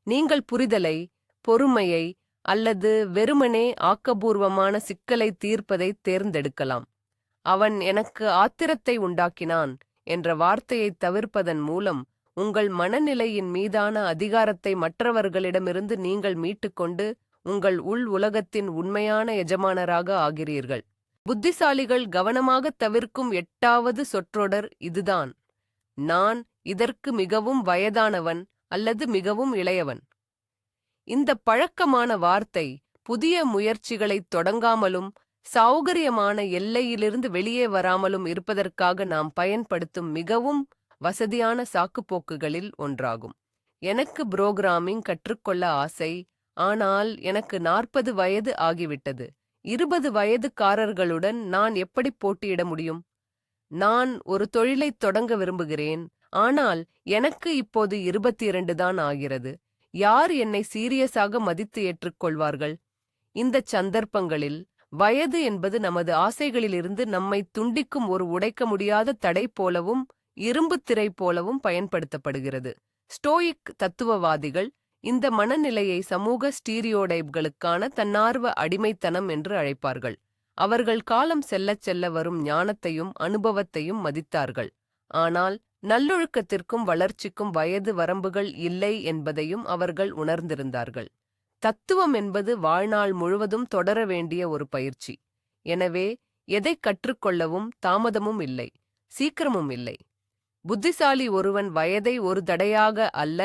நீங்கள் புரிதலை, பொறுமையை அல்லது வெறுமனே ஆக்கபூர்வமான சிக்கலை தீர்ப்பதை தேர்ந்தெடுக்கலாம். அவன் எனக்கு ஆத்திரத்தை உண்டாக்கினான் என்ற வார்த்தையை தவிர்ப்பதன் மூலம் உங்கள் மனநிலையின் மீதான அதிகாரத்தை மற்றவர்களிடமிருந்து நீங்கள் மீட்டுக்கொண்டு உங்கள் உள் உலகத்தின் உண்மையான எஜமானராக ஆகிறீர்கள். புத்திசாலிகள் கவனமாக தவிர்க்கும் 8வது சொற்றொடர் இதுதான். நான் இதற்கு மிகவும் வயதானவன் அல்லது மிகவும் இளையவன். இந்த பழக்கமான வார்த்தை புதிய முயற்சிகளைத் தொடங்காமலும் சௌகரியமான எல்லையிலிருந்து வெளியே வராமலும் இருப்பதற்காக நாம் பயன்படுத்தும் மிகவும் வசதியான சாக்குப்போக்குகளில் ஒன்றாகும். எனக்கு புரோகிராமிங் கற்றுக்கொள்ள ஆசை, ஆனால் எனக்கு 40 வயது ஆகிவிட்டது. 20 வயதுக்காரர்களுடன் நான் எப்படி போட்டியிட முடியும்? நான் ஒரு தொழிலைத் தொடங்க விரும்புகிறேன், ஆனால் எனக்கு இப்போது 22 தான் ஆகிறது. யார் என்னை சீரியஸாக மதித்து ஏற்றுக்கொள்வார்கள்? இந்தச் சந்தர்ப்பங்களில் வயது என்பது நமது ஆசைகளிலிருந்து நம்மை துண்டிக்கும் ஒரு உடைக்க முடியாத தடை போலவும் இரும்புத் திரை போலவும் பயன்படுத்தப்படுகிறது. ஸ்டோயிக் தத்துவவாதிகள் இந்த மனநிலையை சமூக ஸ்டீரியோடைப்களுக்கான தன்னார்வ அடிமைத்தனம் என்று அழைப்பார்கள். அவர்கள் காலம் செல்லச் செல்ல வரும் ஞானத்தையும் அனுபவத்தையும் மதித்தார்கள். ஆனால் நல்லொழுக்கத்திற்கும் வளர்ச்சிக்கும் வயது வரம்புகள் இல்லை என்பதையும் அவர்கள் உணர்ந்திருந்தார்கள். தத்துவம் என்பது வாழ்நாள் முழுவதும் தொடர வேண்டிய ஒரு பயிற்சி. எனவே எதைக் கற்றுக்கொள்ளவும் தாமதமும் இல்லை, சீக்கிரமும் இல்லை. புத்திசாலி ஒருவன் வயதை ஒரு தடையாக அல்ல,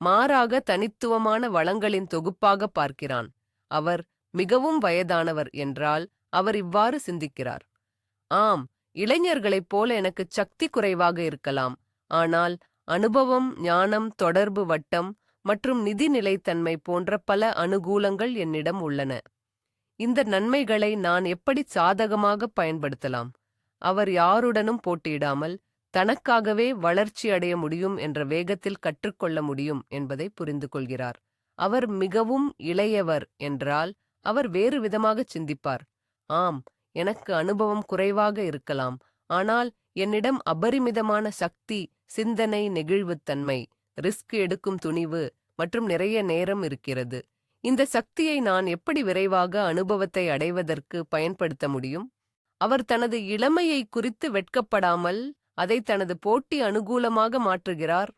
மாறாக தனித்துவமான வளங்களின் தொகுப்பாக பார்க்கிறான். அவர் மிகவும் வயதானவர் என்றால் அவர் இவ்வாறு சிந்திக்கிறார். ஆம், இளைஞர்களைப் போல எனக்கு சக்தி குறைவாக இருக்கலாம், ஆனால் அனுபவம், ஞானம், தொடர்பு வட்டம் மற்றும் நிதி நிலைத்தன்மை போன்ற பல அனுகூலங்கள் என்னிடம் உள்ளன. இந்த நன்மைகளை நான் எப்படி சாதகமாக பயன்படுத்தலாம்? அவர் யாருடனும் போட்டியிடாமல் தனக்காகவே வளர்ச்சி அடைய முடியும் என்ற வேகத்தில் கற்றுக்கொள்ள முடியும் என்பதை புரிந்து கொள்கிறார். அவர் மிகவும் இளையவர் என்றால் அவர் வேறு விதமாகச் சிந்திப்பார். ஆம், எனக்கு அனுபவம் குறைவாக இருக்கலாம், ஆனால் என்னிடம் அபரிமிதமான சக்தி, சிந்தனை, நெகிழ்வுத்தன்மை, ரிஸ்க் எடுக்கும் துணிவு மற்றும் நிறைய நேரம் இருக்கிறது. இந்த சக்தியை நான் எப்படி விரைவாக அனுபவத்தை அடைவதற்கு பயன்படுத்த முடியும்? அவர் தனது இளமையை குறித்து வெட்கப்படாமல் அதை தனது போட்டி அனுகூலமாக மாற்றுகிறார்.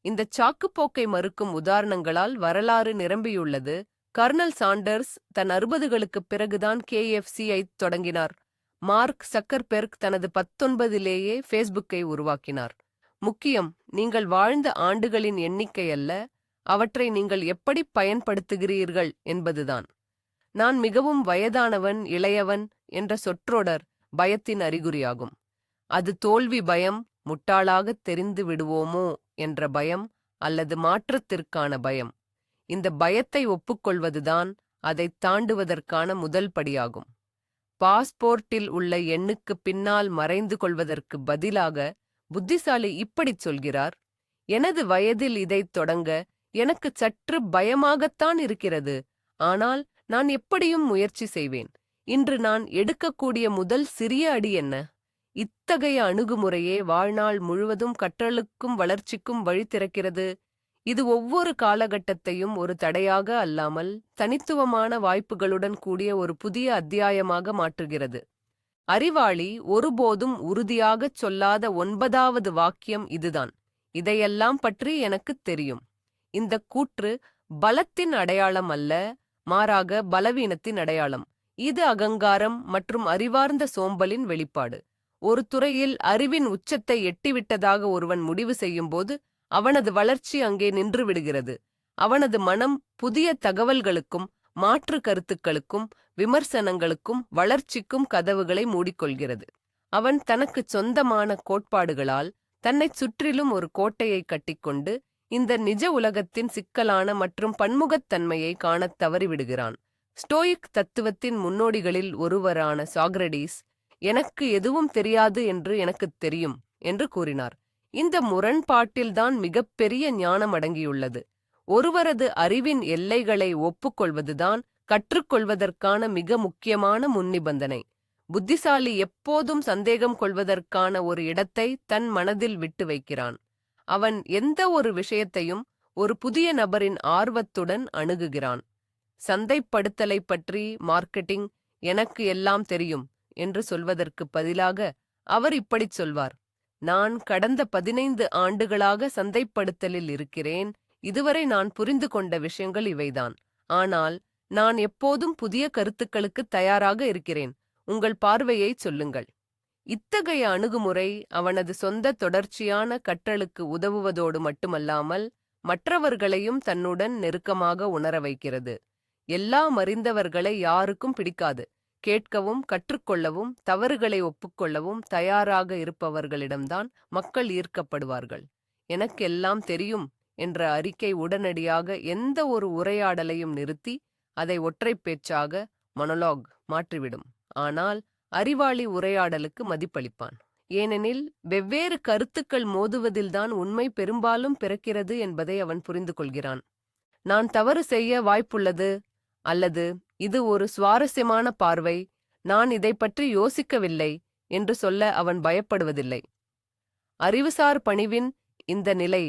இந்த சாக்குப்போக்கை மறுக்கும் உதாரணங்களால் வரலாறு நிரம்பியுள்ளது. கர்னல் சாண்டர்ஸ் தன் 60களுக்குப் பிறகுதான் KFC-ஐத் தொடங்கினார். மார்க் சக்கர்பெர்க் தனது 19லேயே ஃபேஸ்புக்கை உருவாக்கினார். முக்கியம், நீங்கள் வாழ்ந்த ஆண்டுகளின் எண்ணிக்கை அல்ல, அவற்றை நீங்கள் எப்படி பயன்படுத்துகிறீர்கள் என்பதுதான். நான் மிகவும் வயதானவன், இளையவன் என்ற சொற்றொடர் பயத்தின் அறிகுறியாகும். அது தோல்வி பயம், முட்டாளாகத் தெரிந்து விடுவோமோ என்ற பயம் அல்லது மாற்றத்திற்கான பயம். இந்த பயத்தை ஒப்புக்கொள்வதுதான் அதைத் தாண்டுவதற்கான முதல் படியாகும். பாஸ்போர்ட்டில் உள்ள எண்ணுக்கு பின்னால் மறைந்து கொள்வதற்கு பதிலாக புத்திசாலி இப்படிச் சொல்கிறார்: எனது வயதில் இதைத் தொடங்க எனக்கு சற்று பயமாகத்தான் இருக்கிறது, ஆனால் நான் எப்படியும் முயற்சி செய்வேன். இன்று நான் எடுக்கக்கூடிய முதல் சிறிய அடி என்ன? இத்தகைய அணுகுமுறையே வாழ்நாள் முழுவதும் கற்றலுக்கும் வளர்ச்சிக்கும் வழி திறக்கிறது. இது ஒவ்வொரு காலகட்டத்தையும் ஒரு தடையாக அல்லாமல் தனித்துவமான வாய்ப்புகளுடன் கூடிய ஒரு புதிய அத்தியாயமாக மாற்றுகிறது. அறிவாளி ஒருபோதும் உறுதியாகச் சொல்லாத 9வது வாக்கியம் இதுதான்: இதையெல்லாம் பற்றி எனக்குத் தெரியும். இந்த கூற்று பலத்தின் அடையாளம் அல்ல, மாறாக பலவீனத்தின் அடையாளம். இது அகங்காரம் மற்றும் அறிவார்ந்த சோம்பலின் வெளிப்பாடு. ஒரு துறையில் அறிவின் உச்சத்தை எட்டிவிட்டதாக ஒருவன் முடிவு செய்யும்போது அவனது வளர்ச்சி அங்கே நின்று விடுகிறது. அவனது மனம் புதிய தகவல்களுக்கும் மாற்று கருத்துக்களுக்கும் விமர்சனங்களுக்கும் வளர்ச்சிக்கும் கதவுகளை மூடிக்கொள்கிறது. அவன் தனக்குச் சொந்தமான கோட்பாடுகளால் தன்னைச் சுற்றிலும் ஒரு கோட்டையை கட்டிக்கொண்டு இந்த நிஜ உலகத்தின் சிக்கலான மற்றும் பன்முகத்தன்மையை காணத் தவறிவிடுகிறான். ஸ்டோயிக் தத்துவத்தின் முன்னோடிகளில் ஒருவரான சாக்ரடீஸ், எனக்கு எதுவும் தெரியாது என்று எனக்குத் தெரியும் என்று கூறினார். இந்த முரண்பாட்டில்தான் மிகப்பெரிய ஞானம் அடங்கியுள்ளது. ஒருவரது அறிவின் எல்லைகளை ஒப்புக்கொள்வதுதான் கற்றுக்கொள்வதற்கான மிக முக்கியமான முன்னிபந்தனை. புத்திசாலி எப்போதும் சந்தேகம் கொள்வதற்கான ஒரு இடத்தை தன் மனதில் விட்டு வைக்கிறான். அவன் எந்த ஒரு விஷயத்தையும் ஒரு புதிய நபரின் ஆர்வத்துடன் அணுகுகிறான். சந்தைப்படுத்தலை பற்றி மார்க்கெட்டிங் எனக்கு எல்லாம் தெரியும் என்று சொல்வதற்கு பதிலாக அவர் இப்படிச் சொல்வார்: நான் கடந்த 15 ஆண்டுகளாக சந்தைப்படுத்தலில் இருக்கிறேன். இதுவரை நான் புரிந்து கொண்ட விஷயங்கள் இவைதான். ஆனால் நான் எப்போதும் புதிய கருத்துக்களுக்கு தயாராக இருக்கிறேன். உங்கள் பார்வையை சொல்லுங்கள். இத்தகைய அணுகுமுறை அவனது சொந்த தொடர்ச்சியான கற்றலுக்கு உதவுவதோடு மட்டுமல்லாமல் மற்றவர்களையும் தன்னுடன் நெருக்கமாக உணர வைக்கிறது. எல்லாம் அறிந்தவர்களை யாருக்கும் பிடிக்காது. கேட்கவும் கற்றுக்கொள்ளவும் தவறுகளை ஒப்புக்கொள்ளவும் தயாராக இருப்பவர்களிடம்தான் மக்கள் ஈர்க்கப்படுவார்கள். எனக்கெல்லாம் தெரியும் என்ற அறிக்கை உடனடியாக எந்த ஒரு உரையாடலையும் நிறுத்தி அதை ஒற்றைப் பேச்சாக மொனோலாக் மாற்றிவிடும். ஆனால் அறிவாளி உரையாடலுக்கு மதிப்பளிப்பான். ஏனெனில் வெவ்வேறு கருத்துக்கள் மோதுவதில்தான் உண்மை பெரும்பாலும் பிறக்கிறது என்பதை அவன் புரிந்து கொள்கிறான். நான் தவறு செய்ய வாய்ப்புள்ளது, அல்லது இது ஒரு சுவாரஸ்யமான பார்வை, நான் இதை பற்றி யோசிக்கவில்லை என்று சொல்ல அவன் பயப்படுவதில்லை. அறிவுசார் பணிவின் இந்த நிலை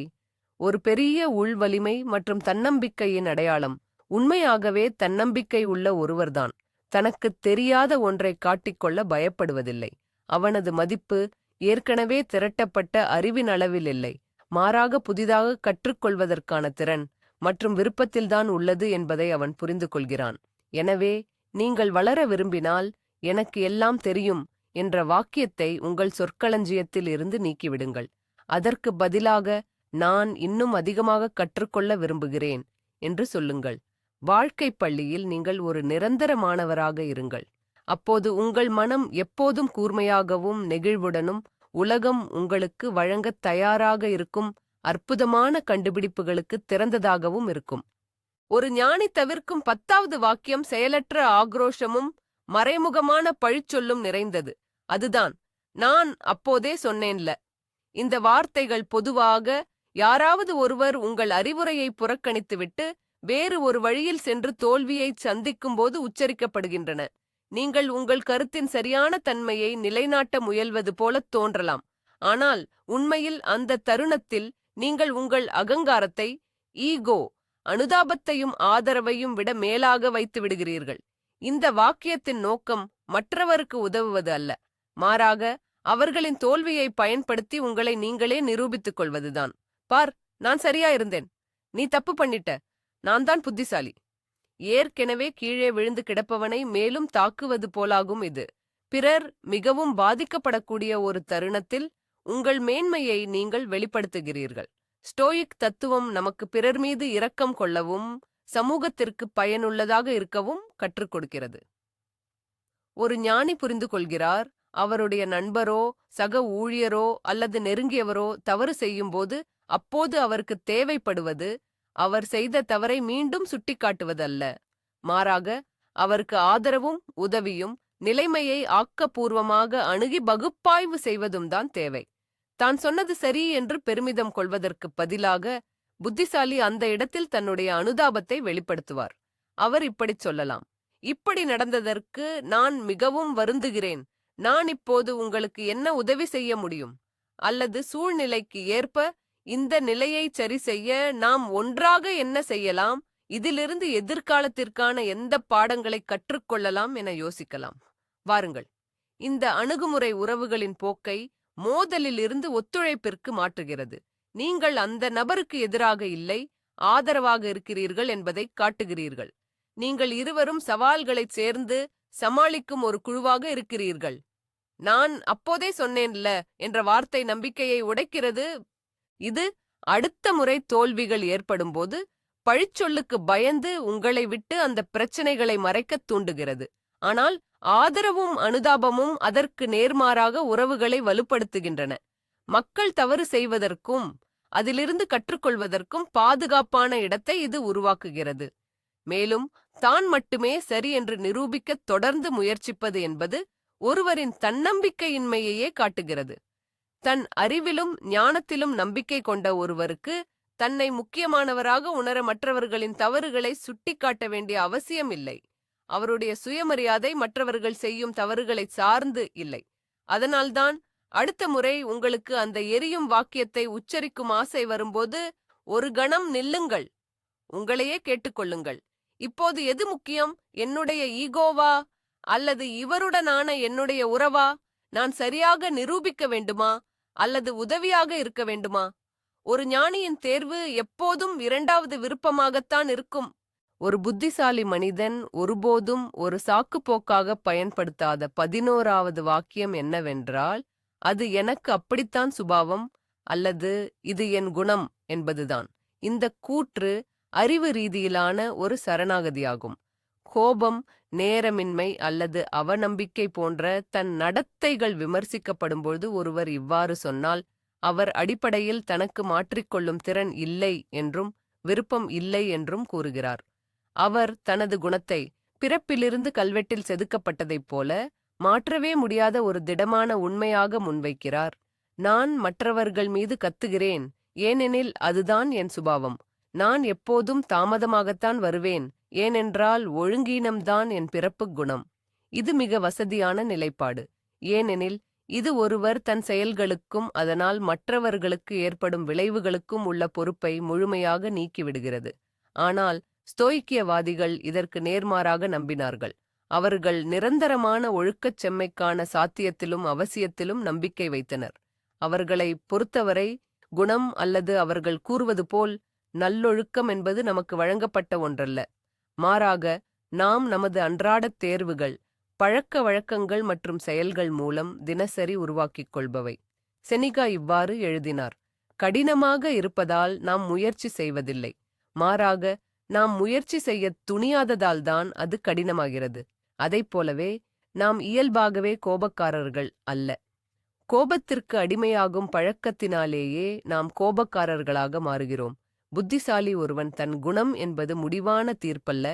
ஒரு பெரிய உள்வலிமை மற்றும் தன்னம்பிக்கையின் அடையாளம். உண்மையாகவே தன்னம்பிக்கை உள்ள ஒருவர்தான் தனக்குத் தெரியாத ஒன்றை காட்டிக்கொள்ள பயப்படுவதில்லை. அவனது மதிப்பு ஏற்கனவே திரட்டப்பட்ட அறிவின் அளவில் இல்லை, மாறாக புதிதாக கற்றுக்கொள்வதற்கான திறன் மற்றும் விருப்பத்தில்தான் உள்ளது என்பதை அவன் புரிந்து கொள்கிறான். எனவே நீங்கள் வளர விரும்பினால் எனக்கு எல்லாம் தெரியும் என்ற வாக்கியத்தை உங்கள் சொற்களஞ்சியத்தில் இருந்து நீக்கிவிடுங்கள். அதற்கு பதிலாக நான் இன்னும் அதிகமாக கற்றுக்கொள்ள விரும்புகிறேன் என்று சொல்லுங்கள். வாழ்க்கைப் பள்ளியில் நீங்கள் ஒரு நிரந்தர மாணவராக இருங்கள். அப்போது உங்கள் மனம் எப்போதும் கூர்மையாகவும் நெகிழ்வுடனும் உலகம் உங்களுக்கு வழங்கத் தயாராக இருக்கும் அற்புதமான கண்டுபிடிப்புகளுக்கு திறந்ததாகவும் இருக்கும். ஒரு ஞானி தவிர்க்கும் 10வது வாக்கியம் செயலற்ற ஆக்ரோஷமும் மறைமுகமான பழிச்சொல்லும் நிறைந்தது. அதுதான் நான் அப்போதே சொன்னேன்ல. இந்த வார்த்தைகள் பொதுவாக யாராவது ஒருவர் உங்கள் அறிவுரையை புறக்கணித்துவிட்டு வேறு ஒரு வழியில் சென்று தோல்வியைச் சந்திக்கும்போது உச்சரிக்கப்படுகின்றன. நீங்கள் உங்கள் கருத்தின் சரியான தன்மையை நிலைநாட்ட முயல்வது போலத் தோன்றலாம். ஆனால் உண்மையில் அந்த தருணத்தில் நீங்கள் உங்கள் அகங்காரத்தை, ஈகோ, அனுதாபத்தையும் ஆதரவையும் விட மேலாக வைத்து விடுகிறீர்கள். இந்த வாக்கியத்தின் நோக்கம் மற்றவருக்கு உதவுவது அல்ல, மாறாக அவர்களின் தோல்வியை பயன்படுத்தி உங்களை நீங்களே நிரூபித்துக் கொள்வதுதான். பார், நான் சரியா இருந்தேன், நீ தப்பு பண்ணிட்ட, நான் தான் புத்திசாலி. ஏற்கனவே கீழே விழுந்து கிடப்பவனை மேலும் தாக்குவது போலாகும் இது. பிறர் மிகவும் பாதிக்கப்படக்கூடிய ஒரு தருணத்தில் உங்கள் மேன்மையை நீங்கள் வெளிப்படுத்துகிறீர்கள். ஸ்டோயிக் தத்துவம் நமக்கு பிறர் மீது இரக்கம் கொள்ளவும் சமூகத்திற்கு பயனுள்ளதாக இருக்கவும் கற்றுக் கொடுக்கிறது. ஒரு ஞானி புரிந்து கொள்கிறார், அவருடைய நண்பரோ சக ஊழியரோ அல்லது நெருங்கியவரோ தவறு செய்யும்போது அப்போது அவருக்கு தேவைப்படுவது அவர் செய்த தவறை மீண்டும் சுட்டிக்காட்டுவதல்ல, மாறாக அவருக்கு ஆதரவும் உதவியும் நிலைமையை ஆக்கப்பூர்வமாக அணுகி பகுப்பாய்வு செய்வதும் தான் தேவை. தான் சொன்னது சரி என்று பெருமிதம் கொள்வதற்கு பதிலாக புத்திசாலி அந்த இடத்தில் தன்னுடைய அனுதாபத்தை வெளிப்படுத்துவார். அவர் இப்படிச் சொல்லலாம்: இப்படி நடந்ததற்கு நான் மிகவும் வருந்துகிறேன். நான் இப்போது உங்களுக்கு என்ன உதவி செய்ய முடியும்? அல்லது சூழ்நிலைக்கு ஏற்ப இந்த நிலையை சரி செய்ய நாம் ஒன்றாக என்ன செய்யலாம்? இதிலிருந்து எதிர்காலத்திற்கான எந்த பாடங்களை கற்றுக்கொள்ளலாம் என யோசிக்கலாம். வாருங்கள், இந்த அணுகுமுறை உறவுகளின் போக்கை மோதலில் இருந்து ஒத்துழைப்பிற்கு மாற்றுகிறது. நீங்கள் அந்த நபருக்கு எதிராக இல்லை, ஆதரவாக இருக்கிறீர்கள் என்பதை காட்டுகிறீர்கள். நீங்கள் இருவரும் சவால்களைச் சேர்ந்து சமாளிக்கும் ஒரு குழுவாக இருக்கிறீர்கள். நான் அப்போதே சொன்னேன்ல என்ற வார்த்தை நம்பிக்கையை உடைக்கிறது. இது அடுத்த முறை தோல்விகள் ஏற்படும்போது பழிச்சொல்லுக்கு பயந்து உங்களை விட்டு அந்த பிரச்சனைகளை மறைக்கத் தூண்டுகிறது. ஆனால் ஆதரவும் அனுதாபமும் அதற்கு நேர்மாறாக உறவுகளை வலுப்படுத்துகின்றன. மக்கள் தவறு செய்வதற்கும் அதிலிருந்து கற்றுக்கொள்வதற்கும் பாதுகாப்பான இடத்தை இது உருவாக்குகிறது. மேலும் தான் மட்டுமே சரி என்று நிரூபிக்க தொடர்ந்து முயற்சிப்பது என்பது ஒருவரின் தன்னம்பிக்கையின்மையையே காட்டுகிறது. தன் அறிவிலும் ஞானத்திலும் நம்பிக்கை கொண்ட ஒருவருக்கு தன்னை முக்கியமானவராக உணர மற்றவர்களின் தவறுகளை சுட்டிக்காட்ட வேண்டிய அவசியம் இல்லை. அவருடைய சுயமரியாதை மற்றவர்கள் செய்யும் தவறுகளை சார்ந்து இல்லை. அதனால்தான் அடுத்த முறை உங்களுக்கு அந்த எரியும் வாக்கியத்தை உச்சரிக்கும் ஆசை வரும்போது ஒரு கணம் நில்லுங்கள். உங்களையே கேட்டுக்கொள்ளுங்கள். இப்போது எது முக்கியம்? என்னுடைய ஈகோவா அல்லது இவருடனான என்னுடைய உறவா? நான் சரியாக நிரூபிக்க வேண்டுமா அல்லது உதவியாக இருக்க வேண்டுமா? ஒரு ஞானியின் தேர்வு எப்போதும் இரண்டாவது விருப்பமாகத்தான் இருக்கும். ஒரு புத்திசாலி மனிதன் ஒருபோதும் ஒரு சாக்குப்போக்காக பயன்படுத்தாத 11வது வாக்கியம் என்னவென்றால், அது எனக்கு அப்படித்தான் சுபாவம் அல்லது இது என் குணம் என்பதுதான். இந்த கூற்று அறிவு ரீதியிலான ஒரு சரணாகதியாகும். கோபம், நேரமின்மை அல்லது அவநம்பிக்கை போன்ற தன் நடத்தைகள் விமர்சிக்கப்படும்போது ஒருவர் இவ்வாறு சொன்னால், அவர் அடிப்படையில் தனக்கு மாற்றிக்கொள்ளும் திறன் இல்லை என்றும் விருப்பம் இல்லை என்றும் கூறுகிறார். அவர் தனது குணத்தை பிறப்பிலிருந்து கல்வெட்டில் செதுக்கப்பட்டதைப் போல மாற்றவே முடியாத ஒரு திடமான உண்மையாக முன்வைக்கிறார். நான் மற்றவர்கள் மீது கத்துகிறேன், ஏனெனில் அதுதான் என் சுபாவம். நான் எப்போதும் தாமதமாகத்தான் வருவேன், ஏனென்றால் ஒழுங்கீனம்தான் என் பிறப்புக் குணம். இது மிக வசதியான நிலைப்பாடு, ஏனெனில் இது ஒருவர் தன் செயல்களுக்கும் அதனால் மற்றவர்களுக்கு ஏற்படும் விளைவுகளுக்கும் உள்ள பொறுப்பை முழுமையாக நீக்கிவிடுகிறது. ஆனால் ஸ்தோயிக்கியவாதிகள் இதற்கு நேர்மாறாக நம்பினார்கள். அவர்கள் நிரந்தரமான ஒழுக்கச் செம்மைக்கான சாத்தியத்திலும் அவசியத்திலும் நம்பிக்கை வைத்தனர். அவர்களை பொறுத்தவரை குணம் அல்லது அவர்கள் கூறுவது போல் நல்லொழுக்கம் என்பது நமக்கு வழங்கப்பட்ட ஒன்றல்ல. மாறாக நாம் நமது அன்றாடத் தேர்வுகள், பழக்க வழக்கங்கள் மற்றும் செயல்கள் மூலம் தினசரி உருவாக்கிக் கொள்பவை. செனிகா இவ்வாறு எழுதினார்: கடினமாக இருப்பதால் நாம் முயற்சி செய்வதில்லை, மாறாக நாம் முயற்சி செய்ய துணியாததால்தான் அது கடினமாகிறது. அதைப்போலவே நாம் இயல்பாகவே கோபக்காரர்கள் அல்ல. கோபத்திற்கு அடிமையாகும் பழக்கத்தினாலேயே நாம் கோபக்காரர்களாக மாறுகிறோம். புத்திசாலி ஒருவன் தன் குணம் என்பது முடிவான தீர்ப்பல்ல,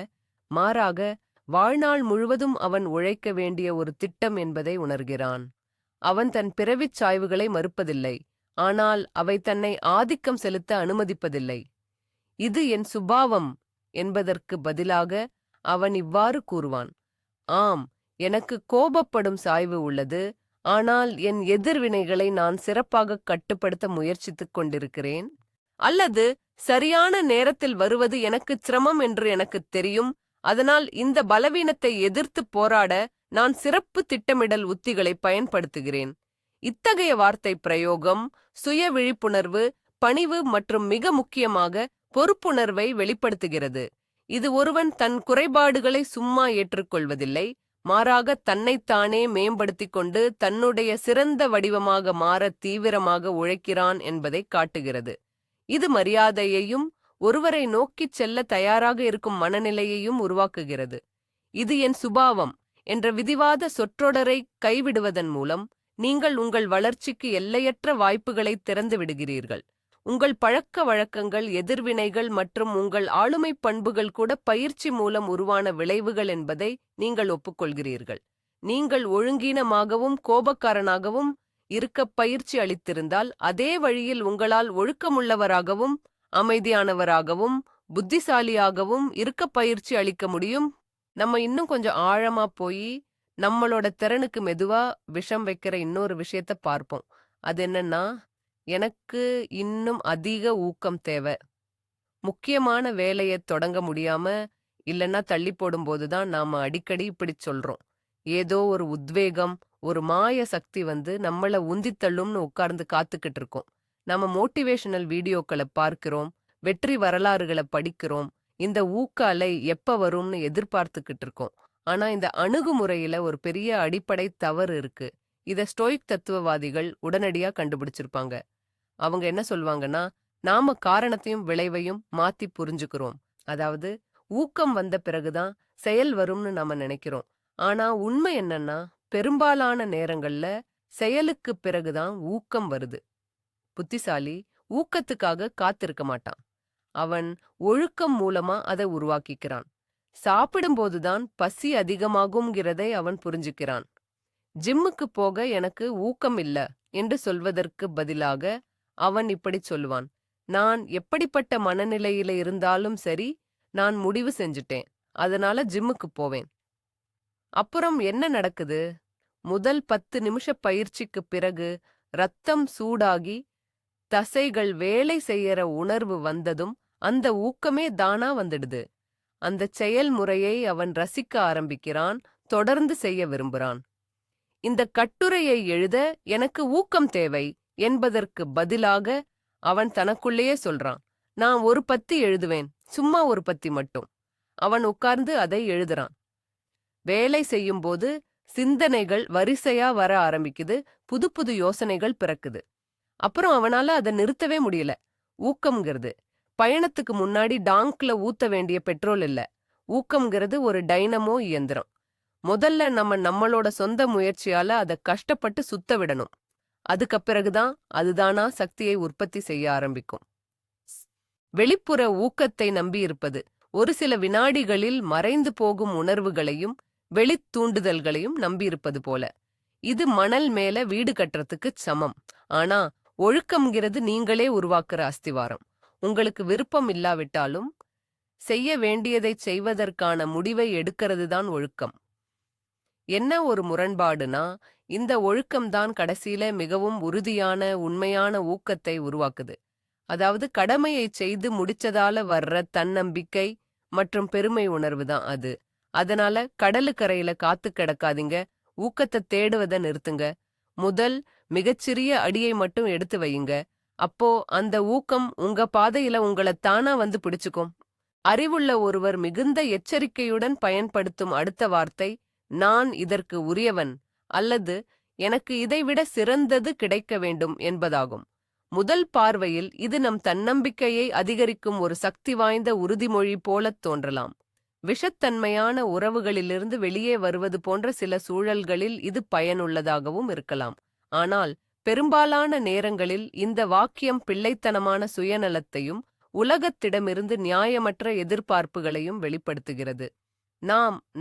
மாறாக வாழ்நாள் முழுவதும் அவன் உழைக்க வேண்டிய ஒரு திட்டம் என்பதை உணர்கிறான். அவன் தன் பிறவிச் சாய்வுகளை மறுப்பதில்லை, ஆனால் அவை தன்னை ஆதிக்கம் செலுத்த அனுமதிப்பதில்லை. இது என் சுபாவம் என்பதற்கு பதிலாக அவன் இவ்வாறு கூறுவான்: ஆம், எனக்கு கோபப்படும் சாய்வு உள்ளது, ஆனால் என் எதிர்வினைகளை நான் சிறப்பாக கட்டுப்படுத்த முயற்சித்துக் கொண்டிருக்கிறேன். அல்லது சரியான நேரத்தில் வருவது எனக்கு சிரமம் என்று எனக்குத் தெரியும், அதனால் இந்த பலவீனத்தை எதிர்த்து போராட நான் சிறப்பு திட்டமிடல் உத்திகளை பயன்படுத்துகிறேன். இத்தகைய வார்த்தை பிரயோகம் சுய விழிப்புணர்வு, பணிவு மற்றும் மிக முக்கியமாக பொறுப்புணர்வை வெளிப்படுத்துகிறது. இது ஒருவன் தன் குறைபாடுகளை சும்மா ஏற்றுக்கொள்வதில்லை, மாறாக தன்னைத்தானே மேம்படுத்திக் கொண்டு தன்னுடைய சிறந்த வடிவமாக மாற தீவிரமாக உழைக்கிறான் என்பதை காட்டுகிறது. இது மரியாதையையும் ஒருவரை நோக்கிச் செல்ல தயாராக இருக்கும் மனநிலையையும் உருவாக்குகிறது. இது என் சுபாவம் என்ற விதிவாத சொற்றொடரை கைவிடுவதன் மூலம் நீங்கள் உங்கள் வளர்ச்சிக்கு எல்லையற்ற வாய்ப்புகளை திறந்து விடுகிறீர்கள். உங்கள் பழக்க வழக்கங்கள், எதிர்வினைகள் மற்றும் உங்கள் ஆளுமை பண்புகள் கூட பயிற்சி மூலம் உருவான விளைவுகள் என்பதை நீங்கள் ஒப்புக்கொள்கிறீர்கள். நீங்கள் ஒழுங்கீனமாகவும் கோபக்காரனாகவும் இருக்க பயிற்சி அளித்திருந்தால் அதே வழியில் உங்களால் ஒழுக்கமுள்ளவராகவும் அமைதியானவராகவும் புத்திசாலியாகவும் இருக்க பயிற்சி அளிக்க முடியும். நம்ம இன்னும் கொஞ்சம் ஆழமா போய் நம்மளோட திறனுக்கு மெதுவா விஷம் வைக்கிற இன்னொரு விஷயத்த பார்ப்போம். அது என்னன்னா, எனக்கு இன்னும் அதிக ஊக்கம் தேவை. முக்கியமான வேலையை தொடங்க முடியாம இல்லைன்னா தள்ளி போடும்போதுதான் நாம அடிக்கடி இப்படி சொல்றோம். ஏதோ ஒரு உத்வேகம், ஒரு மாய சக்தி வந்து நம்மள உந்தித்தள்ளும்னு உட்கார்ந்து காத்துக்கிட்டு இருக்கோம். நம்ம மோட்டிவேஷனல் வீடியோக்களை பார்க்கிறோம், வெற்றி வரலாறுகளை படிக்கிறோம், இந்த ஊக்க அலை எப்ப வரும்னு எதிர்பார்த்துக்கிட்டு இருக்கோம். ஆனா இந்த அணுகுமுறையில ஒரு பெரிய அடிப்படை தவறு இருக்கு. இத ஸ்டோயிக் தத்துவவாதிகள் உடனடியா கண்டுபிடிச்சிருப்பாங்க. அவங்க என்ன சொல்வாங்கன்னா, நாம காரணத்தையும் விளைவையும் மாத்தி புரிஞ்சுக்கிறோம். அதாவது ஊக்கம் வந்த பிறகுதான் செயல் வரும்னு நாம நினைக்கிறோம். ஆனா உண்மை என்னன்னா, பெரும்பாலான நேரங்கள்ல செயலுக்குப் பிறகுதான் ஊக்கம் வருது. புத்திசாலி ஊக்கத்துக்காக காத்திருக்க மாட்டான். அவன் ஒழுக்கம் மூலமா அதை உருவாக்கிக்கிறான். சாப்பிடும்போதுதான் பசி அதிகமாகும்ங்கிறதை அவன் புரிஞ்சுக்கிறான். ஜிம்முக்கு போக எனக்கு ஊக்கம் இல்ல என்று சொல்வதற்கு பதிலாக அவன் இப்படிச் சொல்லுவான். நான் எப்படிப்பட்ட மனநிலையில இருந்தாலும் சரி, நான் முடிவு செஞ்சுட்டேன். அதனால ஜிம்முக்கு போவேன். அப்புறம் என்ன நடக்குது? முதல் 10 நிமிஷ பயிற்சிக்குப் பிறகு ரத்தம் சூடாகி தசைகள் வேலை செய்யற உணர்வு வந்ததும் அந்த ஊக்கமே தானா வந்துடுது. அந்தச் செயல்முறையை அவன் ரசிக்க ஆரம்பிக்கிறான், தொடர்ந்து செய்ய விரும்புறான். இந்த கட்டுரையை எழுத எனக்கு ஊக்கம் தேவை என்பதற்கு பதிலாக அவன் தனக்குள்ளேயே சொல்றான். நான் ஒரு பத்தி எழுதுவேன், சும்மா ஒரு பத்தி மட்டும். அவன் உட்கார்ந்து அதை எழுதுறான். வேலை செய்யும்போது சிந்தனைகள் வரிசையா வர ஆரம்பிக்குது, புது புது யோசனைகள் பிறக்குது. அப்புறம் அவனால அதை நிறுத்தவே முடியல. ஊக்கம்ங்கிறது பயணத்துக்கு முன்னாடி டாங்க்ல ஊத்த வேண்டிய பெட்ரோல் இல்ல. ஊக்கம்ங்கிறது ஒரு டைனமோ இயந்திரம். முதல்ல நம்மளோட சொந்த முயற்சியால அதை கஷ்டப்பட்டு சுத்த விடணும். அதுக்கப்பிறகுதான் அதுதானா சக்தியை உற்பத்தி செய்ய ஆரம்பிக்கும். வெளிப்புற ஊக்கத்தை நம்பியிருப்பது ஒரு சில வினாடிகளில் மறைந்து போகும் உணர்வுகளையும் வெளித்தூண்டுதல்களையும் நம்பியிருப்பது போல. இது மணல் மேல வீடு கட்டுறதுக்குச் சமம். ஆனா ஒழுக்கம்ங்கிறது நீங்களே உருவாக்குற அஸ்திவாரம். உங்களுக்கு விருப்பம் இல்லாவிட்டாலும் செய்ய வேண்டியதைச் செய்வதற்கான முடிவை எடுக்கிறதுதான் ஒழுக்கம். என்ன ஒரு முரண்பாடுனா, இந்த ஒழுக்கம்தான் கடைசியில மிகவும் உறுதியான உண்மையான ஊக்கத்தை உருவாக்குது. அதாவது கடமையைச் செய்து முடிச்சதால வர்ற தன்னம்பிக்கை மற்றும் பெருமை உணர்வுதான் அது. அதனால கடலுக்கரையில காத்து கிடக்காதீங்க, ஊக்கத்தை தேடுவத நிறுத்துங்க. முதல் மிகச்சிறிய அடியை மட்டும் எடுத்து வையுங்க. அப்போ அந்த ஊக்கம் உங்க பாதையில உங்களைத் தானா வந்து பிடிச்சுக்கும். அறிவுள்ள ஒருவர் மிகுந்த எச்சரிக்கையுடன் பயன்படுத்தும் அடுத்த வார்த்தை, நான் இதற்கு உரியவன் அல்லது எனக்கு இதைவிட சிறந்தது கிடைக்க வேண்டும் என்பதாகும். முதல் பார்வையில் இது நம் தன்னம்பிக்கையை அதிகரிக்கும் ஒரு சக்தி வாய்ந்த உறுதிமொழி போலத் தோன்றலாம். விஷத்தன்மையான உறவுகளிலிருந்து வெளியே வருவது போன்ற சில சூழல்களில் இது பயனுள்ளதாகவும் இருக்கலாம். ஆனால் பெரும்பாலான நேரங்களில் இந்த வாக்கியம் பிள்ளைத்தனமான சுயநலத்தையும் உலகத்திடமிருந்து நியாயமற்ற எதிர்பார்ப்புகளையும் வெளிப்படுத்துகிறது.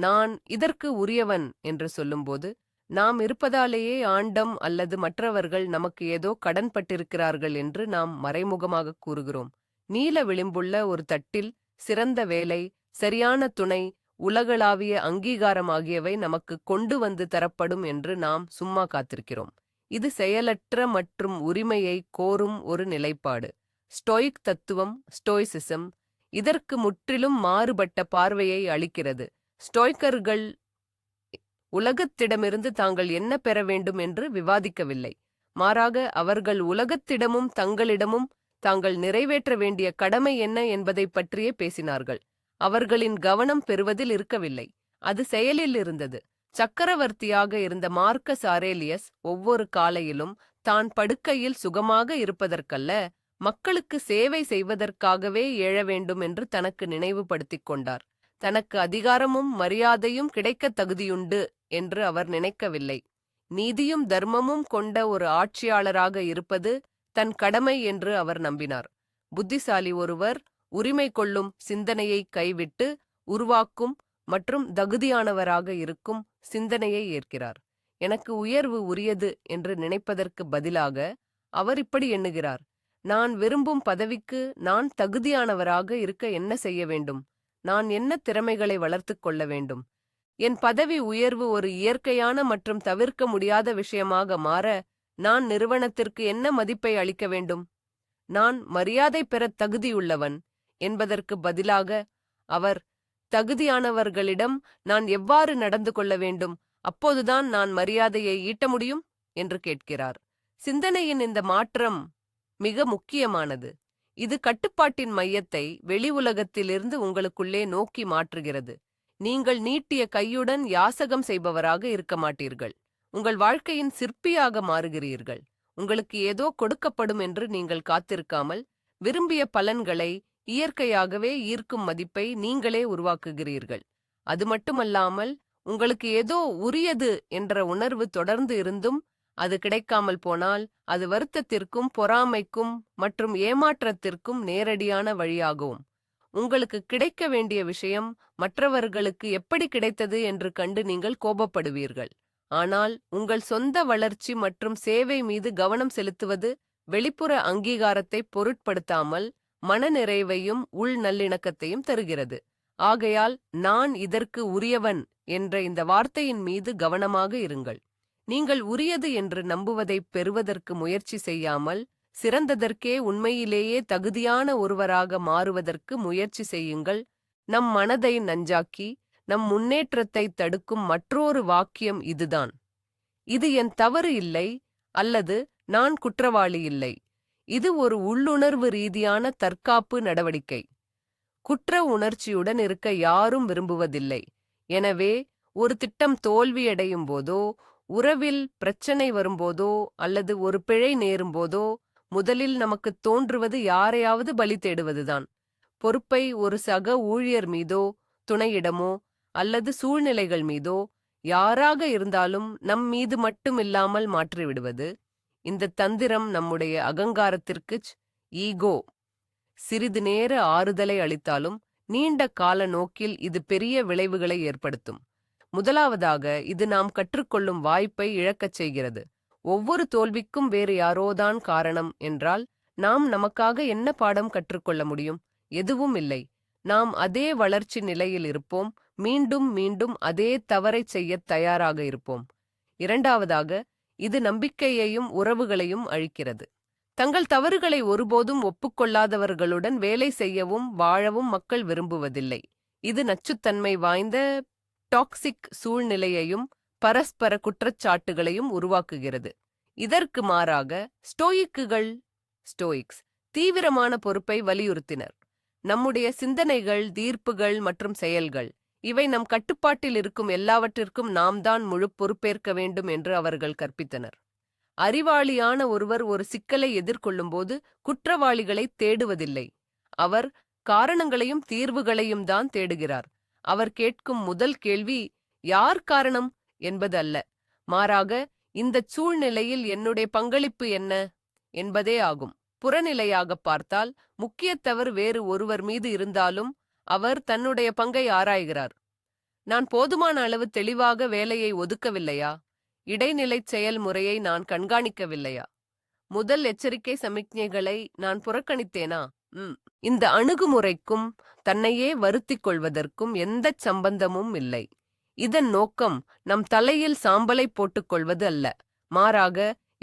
நான் இதற்கு உரியவன் என்று சொல்லும்போது, நாம் இருப்பதாலேயே ஆண்டம் அல்லது மற்றவர்கள் நமக்கு ஏதோ கடன்பட்டிருக்கிறார்கள் என்று நாம் மறைமுகமாக கூறுகிறோம். நீல விளிம்புள்ள ஒரு தட்டில் சிறந்த வேலை, சரியான துணை, உலகளாவிய அங்கீகாரம் ஆகியவை நமக்கு கொண்டு வந்து தரப்படும் என்று நாம் சும்மா காத்திருக்கிறோம். இது செயலற்ற மற்றும் உரிமையை கோரும் ஒரு நிலைப்பாடு. ஸ்டோயிக் தத்துவம், ஸ்டோயிசிசம், இதற்கு முற்றிலும் மாறுபட்ட பார்வையை அளிக்கிறது. ஸ்டோய்க்கர்கள் உலகத்திடமிருந்து தாங்கள் என்ன பெற வேண்டும் என்று விவாதிக்கவில்லை. மாறாக அவர்கள் உலகத்திடமும் தங்களிடமும் தாங்கள் நிறைவேற்ற வேண்டிய கடமை என்ன என்பதை பற்றியே பேசினார்கள். அவர்களின் கவனம் பெறுவதில் இருக்கவில்லை, அது செயலில் இருந்தது. சக்கரவர்த்தியாக இருந்த மார்க்கஸ் ஆரேலியஸ் ஒவ்வொரு காலையிலும் தான் படுக்கையில் சுகமாக இருப்பதற்கல்ல, மக்களுக்கு சேவை செய்வதற்காகவே எழ வேண்டும் என்று தனக்கு நினைவுபடுத்திக் கொண்டார். தனக்கு அதிகாரமும் மரியாதையும் கிடைக்கத் தகுதியுண்டு என்று அவர் நினைக்கவில்லை. நீதியும் தர்மமும் கொண்ட ஒரு ஆட்சியாளராக இருப்பது தன் கடமை என்று அவர் நம்பினார். புத்திசாலி ஒருவர் உரிமை கொள்ளும் சிந்தனையை கைவிட்டு உருவாக்கும் மற்றும் தகுதியானவராக இருக்கும் சிந்தனையை ஏற்கிறார். எனக்கு உயர்வு உரியது என்று நினைப்பதற்கு பதிலாக அவர் இப்படி எண்ணுகிறார், நான் விரும்பும் பதவிக்கு நான் தகுதியானவராக இருக்க என்ன செய்ய வேண்டும்? நான் என்ன திறமைகளை வளர்த்துக் கொள்ள வேண்டும்? என் பதவி உயர்வு ஒரு இயற்கையான மற்றும் தவிர்க்க முடியாத விஷயமாக மாற நான் நிறுவனத்திற்கு என்ன மதிப்பை அளிக்க வேண்டும்? நான் மரியாதை பெறத் தகுதியுள்ளவன் என்பதற்கு பதிலாக அவர் தகுதியானவர்களிடம் நான் எவ்வாறு நடந்து கொள்ள வேண்டும், அப்போதுதான் நான் மரியாதையை ஈட்ட முடியும் என்று கேட்கிறார். சிந்தனையின் இந்த மாற்றம் மிக முக்கியமானது. இது கட்டுப்பாட்டின் மையத்தை வெளி உலகத்திலிருந்து உங்களுக்குள்ளே நோக்கி மாற்றுகிறது. நீங்கள் நீட்டிய கையுடன் யாசகம் செய்பவராக இருக்க மாட்டீர்கள். உங்கள் வாழ்க்கையின் சிற்பியாக மாறுகிறீர்கள். உங்களுக்கு ஏதோ கொடுக்கப்படும் என்று நீங்கள் காத்திருக்காமல், விரும்பிய பலன்களை இயற்கையாகவே ஈர்க்கும் மதிப்பை நீங்களே உருவாக்குகிறீர்கள். அது மட்டுமல்லாமல் உங்களுக்கு ஏதோ உரியது என்ற உணர்வு தொடர்ந்து இருந்தும் அது கிடைக்காமல் போனால் அது வருத்தத்திற்கும் பொறாமைக்கும் மற்றும் ஏமாற்றத்திற்கும் நேரடியான வழியாகும். உங்களுக்கு கிடைக்க வேண்டிய விஷயம் மற்றவர்களுக்கு எப்படி கிடைத்தது என்று கண்டு நீங்கள் கோபப்படுவீர்கள். ஆனால் உங்கள் சொந்த வளர்ச்சி மற்றும் சேவை மீது கவனம் செலுத்துவது வெளிப்புற அங்கீகாரத்தை பொருட்படுத்தாமல் மனநிறைவையும் உள் நல்லிணக்கத்தையும் தருகிறது. ஆகையால் நான் இதற்கு உரியவன் என்ற இந்த வார்த்தையின் மீது கவனமாக இருங்கள். நீங்கள் உரியது என்று நம்புவதைப் பெறுவதற்கு முயற்சி செய்யாமல் சிறந்ததற்கே உண்மையிலேயே தகுதியான ஒருவராக மாறுவதற்கு முயற்சி செய்யுங்கள். நம் மனதை நஞ்சாக்கி நம் முன்னேற்றத்தை தடுக்கும் மற்றொரு வாக்கியம் இதுதான்: இது என் தவறு இல்லை, அல்லது நான் குற்றவாளி இல்லை. இது ஒரு உள்ளுணர்வு ரீதியான தற்காப்பு நடவடிக்கை. குற்ற உணர்ச்சியுடன் இருக்க யாரும் விரும்புவதில்லை. எனவே ஒரு திட்டம் தோல்வியடையும் போதோ, உறவில் பிரச்சனை வரும்போதோ அல்லது ஒரு பிழை நேரும்போதோ முதலில் நமக்கு தோன்றுவது யாரையாவது பலி தேடுவதுதான். பொறுப்பை ஒரு சக ஊழியர் மீதோ, துணையிடமோ அல்லது சூழ்நிலைகள் மீதோ, யாராக இருந்தாலும் நம் மீது மட்டும் இல்லாமல் மாற்றிவிடுவது. இந்த தந்திரம் நம்முடைய அகங்காரத்திற்கு ஈகோ சிறிது நேர ஆறுதலை அளித்தாலும் நீண்ட கால நோக்கில் இது பெரிய விளைவுகளை ஏற்படுத்தும். முதலாவதாக, இது நாம் கற்றுக்கொள்ளும் வாய்ப்பை இழக்கச் செய்கிறது. ஒவ்வொரு தோல்விக்கும் வேறு யாரோதான் காரணம் என்றால் நாம் நமக்காக என்ன பாடம் கற்றுக்கொள்ள முடியும்? எதுவும் இல்லை. நாம் அதே வளர்ச்சி நிலையில் இருப்போம், மீண்டும் மீண்டும் அதே தவறைச் செய்யத் தயாராக இருப்போம். இரண்டாவதாக, இது நம்பிக்கையையும் உறவுகளையும் அழிக்கிறது. தங்கள் தவறுகளை ஒருபோதும் ஒப்புக்கொள்ளாதவர்களுடன் வேலை செய்யவும் வாழவும் மக்கள் விரும்புவதில்லை. இது நச்சுத்தன்மை வாய்ந்த டாக்சிக் சூழ்நிலையையும் பரஸ்பர குற்றச்சாட்டுகளையும் உருவாக்குகிறது. இதற்கு மாறாக ஸ்டோயிக்ஸ் தீவிரமான பொறுப்பை வலியுறுத்தினர். நம்முடைய சிந்தனைகள், தீர்ப்புகள் மற்றும் செயல்கள் இவை நம் கட்டுப்பாட்டில் இருக்கும் எல்லாவற்றிற்கும் நாம் தான் முழு பொறுப்பேற்க வேண்டும் என்று அவர்கள் கற்பித்தனர். அறிவாளியான ஒருவர் ஒரு சிக்கலை எதிர்கொள்ளும்போது குற்றவாளிகளை தேடுவதில்லை. அவர் காரணங்களையும் தீர்வுகளையும் தான் தேடுகிறார். அவர் கேட்கும் முதல் கேள்வி யார் காரணம் என்பது அல்ல, மாறாக இந்தச் சூழ்நிலையில் என்னுடைய பங்களிப்பு என்ன என்பதே ஆகும். புறநிலையாக பார்த்தால் முக்கிய தவறு வேறு ஒருவர் மீது இருந்தாலும் அவர் தன்னுடைய பங்கை ஆராய்கிறார். நான் போதுமான அளவு தெளிவாக வேலையை ஒதுக்கவில்லையா? இடைநிலைச் செயல்முறையை நான் கண்காணிக்கவில்லையா? முதல் எச்சரிக்கை சமிக்ஞைகளை நான் புறக்கணித்தேனா? இந்த அணுகுமுறைக்கும் தன்னையே வருத்திக் கொள்வதற்கும் எந்தச் சம்பந்தமும் இல்லை. இதன் நோக்கம் நம் தலையில் சாம்பலை போட்டுக் கொள்வது அல்ல, மாறாக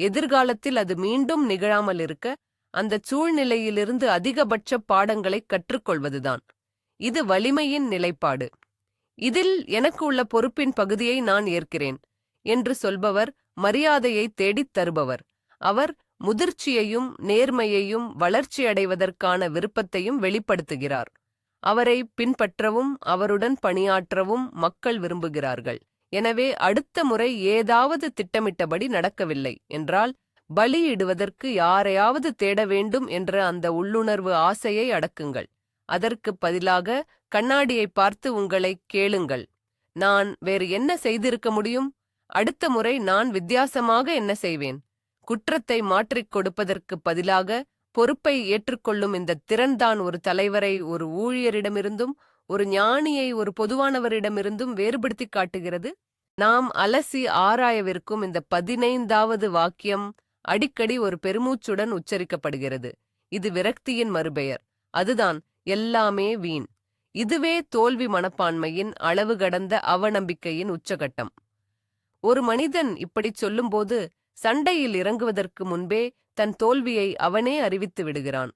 எதிர்காலத்தில் அது மீண்டும் நிகழாமல் இருக்க அந்த சூழ்நிலையிலிருந்து அதிகபட்ச பாடங்களை கற்றுக்கொள்வதுதான். இது வலிமையின் நிலைப்பாடு. இதில் எனக்கு உள்ள பொறுப்பின் பகுதியை நான் ஏற்கிறேன் என்று சொல்பவர் மரியாதையை தேடித் தருபவர். அவர் முதிர்ச்சியையும் நேர்மையையும் வளர்ச்சியடைவதற்கான விருப்பத்தையும் வெளிப்படுத்துகிறார். அவரை பின்பற்றவும் அவருடன் பணியாற்றவும் மக்கள் விரும்புகிறார்கள். எனவே அடுத்த முறை ஏதாவது திட்டமிட்டபடி நடக்கவில்லை என்றால் பலியிடுவதற்கு யாரையாவது தேட வேண்டும் என்ற அந்த உள்ளுணர்வு ஆசையை அடக்குங்கள். அதற்கு பதிலாக கண்ணாடியை பார்த்து உங்களை கேளுங்கள், நான் வேறு என்ன செய்திருக்க முடியும்? அடுத்த முறை நான் வித்தியாசமாக என்ன செய்வேன்? குற்றத்தை மாற்றிக் கொடுப்பதற்கு பதிலாக பொறுப்பை ஏற்றுக்கொள்ளும் இந்த திறன்தான் ஒரு தலைவரை ஒரு ஊழியரிடமிருந்தும் ஒரு ஞானியை ஒரு பொதுவானவரிடமிருந்தும் வேறுபடுத்தி காட்டுகிறது. நாம் அலசி ஆராயவிருக்கும் இந்த 15வது வாக்கியம் அடிக்கடி ஒரு பெருமூச்சுடன் உச்சரிக்கப்படுகிறது. இது விரக்தியின் மறுபெயர். அதுதான் எல்லாமே வீண். இதுவே தோல்வி மனப்பான்மையின் அளவு கடந்த அவநம்பிக்கையின் உச்சகட்டம். ஒரு மனிதன் இப்படிச் சொல்லும்போது சண்டையில் இறங்குவதற்கு முன்பே தன் தோல்வியை அவனே அறிவித்து விடுகிறான்.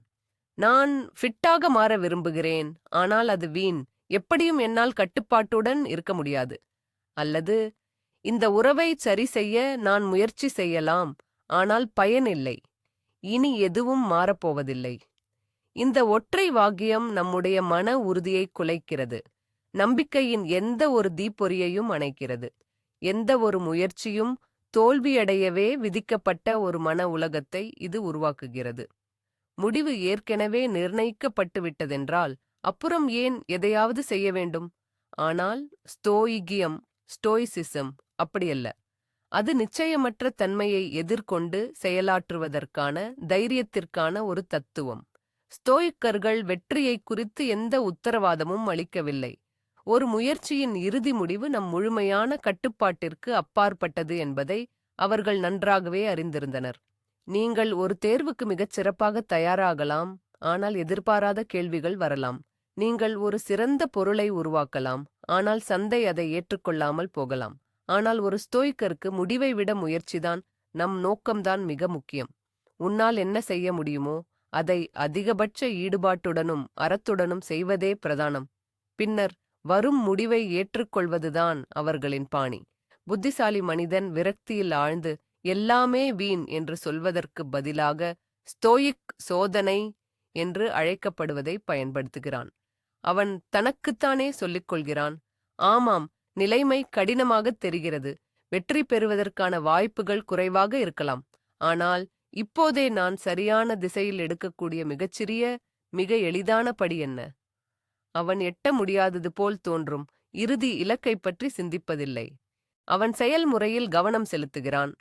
நான் ஃபிட்டாக மாற விரும்புகிறேன், ஆனால் அது வீண், எப்படியும் என்னால் கட்டுப்பாட்டுடன் இருக்க முடியாது. அல்லது இந்த உறவை சரி செய்ய நான் முயற்சி செய்யலாம், ஆனால் பயனில்லை, இனி எதுவும் மாறப்போவதில்லை. இந்த ஒற்றை வாக்கியம் நம்முடைய மன உறுதியை குலைக்கிறது. நம்பிக்கையின் எந்த ஒரு தீப்பொறியையும் அணைக்கிறது. எந்த ஒரு முயற்சியும் தோல்வியடையவே விதிக்கப்பட்ட ஒரு மன உலகத்தை இது உருவாக்குகிறது. முடிவு ஏற்கனவே நிர்ணயிக்கப்பட்டு விட்டதென்றால் அப்புறம் ஏன் எதையாவது செய்ய வேண்டும்? ஆனால் ஸ்தோயிகியம் ஸ்டோயிசிசம் அப்படியல்ல. அது நிச்சயமற்ற தன்மையை எதிர்கொண்டு செயலாற்றுவதற்கான தைரியத்திற்கான ஒரு தத்துவம். ஸ்டோயிக்கர்கள் வெற்றியை குறித்து எந்த உத்தரவாதமும் அளிக்கவில்லை. ஒரு முயற்சியின் இறுதி முடிவு நம் முழுமையான கட்டுப்பாட்டிற்கு அப்பாற்பட்டது என்பதை அவர்கள் நன்றாகவே அறிந்திருந்தனர். நீங்கள் ஒரு தேர்வுக்கு மிகச் சிறப்பாக தயாராகலாம், ஆனால் எதிர்பாராத கேள்விகள் வரலாம். நீங்கள் ஒரு சிறந்த பொருளை உருவாக்கலாம், ஆனால் சந்தை அதை ஏற்றுக்கொள்ளாமல் போகலாம். ஆனால் ஒரு ஸ்டோயிக்கருக்கு முடிவை விட முயற்சிதான், நம் நோக்கம்தான் மிக முக்கியம். உன்னால் என்ன செய்ய முடியுமோ அதை அதிகபட்ச ஈடுபாட்டுடனும் அறத்துடனும் செய்வதே பிரதானம். பின்னர் வரும் முடிவை ஏற்றுக்கொள்வதுதான் அவர்களின் பாணி. புத்திசாலி மனிதன் விரக்தியில் ஆழ்ந்து எல்லாமே வீண் என்று சொல்வதற்கு பதிலாக ஸ்டோயிக் சோதனை என்று அழைக்கப்படுவதை பயன்படுத்துகிறான். அவன் தனக்குத்தானே சொல்லிக் கொள்கிறான், ஆமாம், நிலைமை கடினமாகத் தெரிகிறது, வெற்றி பெறுவதற்கான வாய்ப்புகள் குறைவாக இருக்கலாம், ஆனால் இப்போதே நான் சரியான திசையில் எடுக்கக்கூடிய மிகச்சிறிய மிக எளிதான படி என்ன? அவன் எட்ட முடியாதது போல் தோன்றும் இறுதி இலக்கை பற்றி சிந்திப்பதில்லை. அவன் செயல்முறையில் கவனம் செலுத்துகிறான்.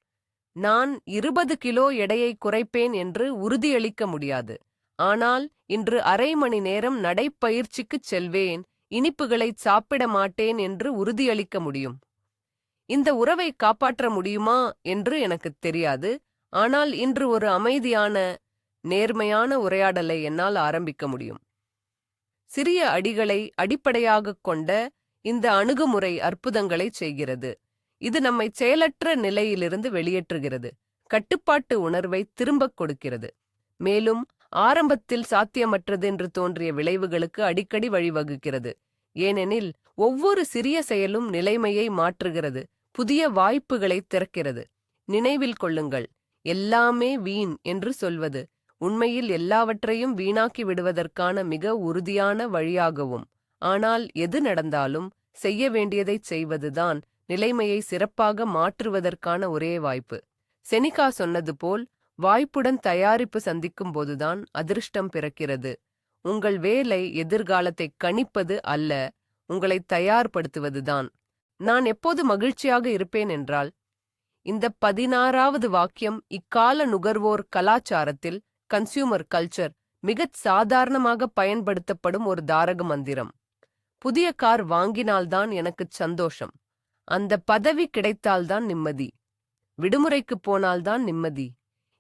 நான் 20 கிலோ எடையை குறைப்பேன் என்று உறுதியளிக்க முடியாது, ஆனால் இன்று அரை மணி நேரம் நடைப்பயிற்சிக்குச் செல்வேன், இனிப்புகளை சாப்பிட மாட்டேன் என்று உறுதியளிக்க முடியும். இந்த உறவை காப்பாற்ற முடியுமா என்று எனக்குத் தெரியாது, ஆனால் இன்று ஒரு அமைதியான நேர்மையான உரையாடலை என்னால் ஆரம்பிக்க முடியும். சிறிய அடிகளை அடிப்படையாகக் கொண்ட இந்த அணுகுமுறை அற்புதங்களைச் செய்கிறது. இது நம்மை செயலற்ற நிலையிலிருந்து வெளியேற்றுகிறது, கட்டுப்பாட்டு உணர்வை திரும்பக் கொடுக்கிறது, மேலும் ஆரம்பத்தில் சாத்தியமற்றது என்று தோன்றிய விளைவுகளுக்கு அடிக்கடி வழிவகுக்கிறது. ஏனெனில் ஒவ்வொரு சிறிய செயலும் நிலைமையை மாற்றுகிறது, புதிய வாய்ப்புகளை திறக்கிறது. நினைவில் கொள்ளுங்கள், எல்லாமே வீண் என்று சொல்வது உண்மையில் எல்லாவற்றையும் வீணாக்கி விடுவதற்கான மிக உறுதியான வழியாகவும், ஆனால் எது நடந்தாலும் செய்ய வேண்டியதைச் செய்வதுதான் நிலைமையை சிறப்பாக மாற்றுவதற்கான ஒரே வாய்ப்பு. செனிகா சொன்னது போல், வாய்ப்புடன் தயாரிப்பு சந்திக்கும் போதுதான் அதிர்ஷ்டம் பிறக்கிறது. உங்கள் வேலை எதிர்காலத்தை கணிப்பது அல்ல, உங்களை தயார்படுத்துவதுதான். நான் எப்போது மகிழ்ச்சியாக இருப்பேன் என்றால், இந்த 16வது வாக்கியம் இக்கால நுகர்வோர் கலாச்சாரத்தில் கன்சியூமர் கல்ச்சர் மிகச் சாதாரணமாக பயன்படுத்தப்படும் ஒரு தாரக மந்திரம். புதிய கார் வாங்கினால்தான் எனக்குச் சந்தோஷம், அந்த பதவி கிடைத்தால்தான் நிம்மதி, விடுமுறைக்குப் போனால்தான் நிம்மதி.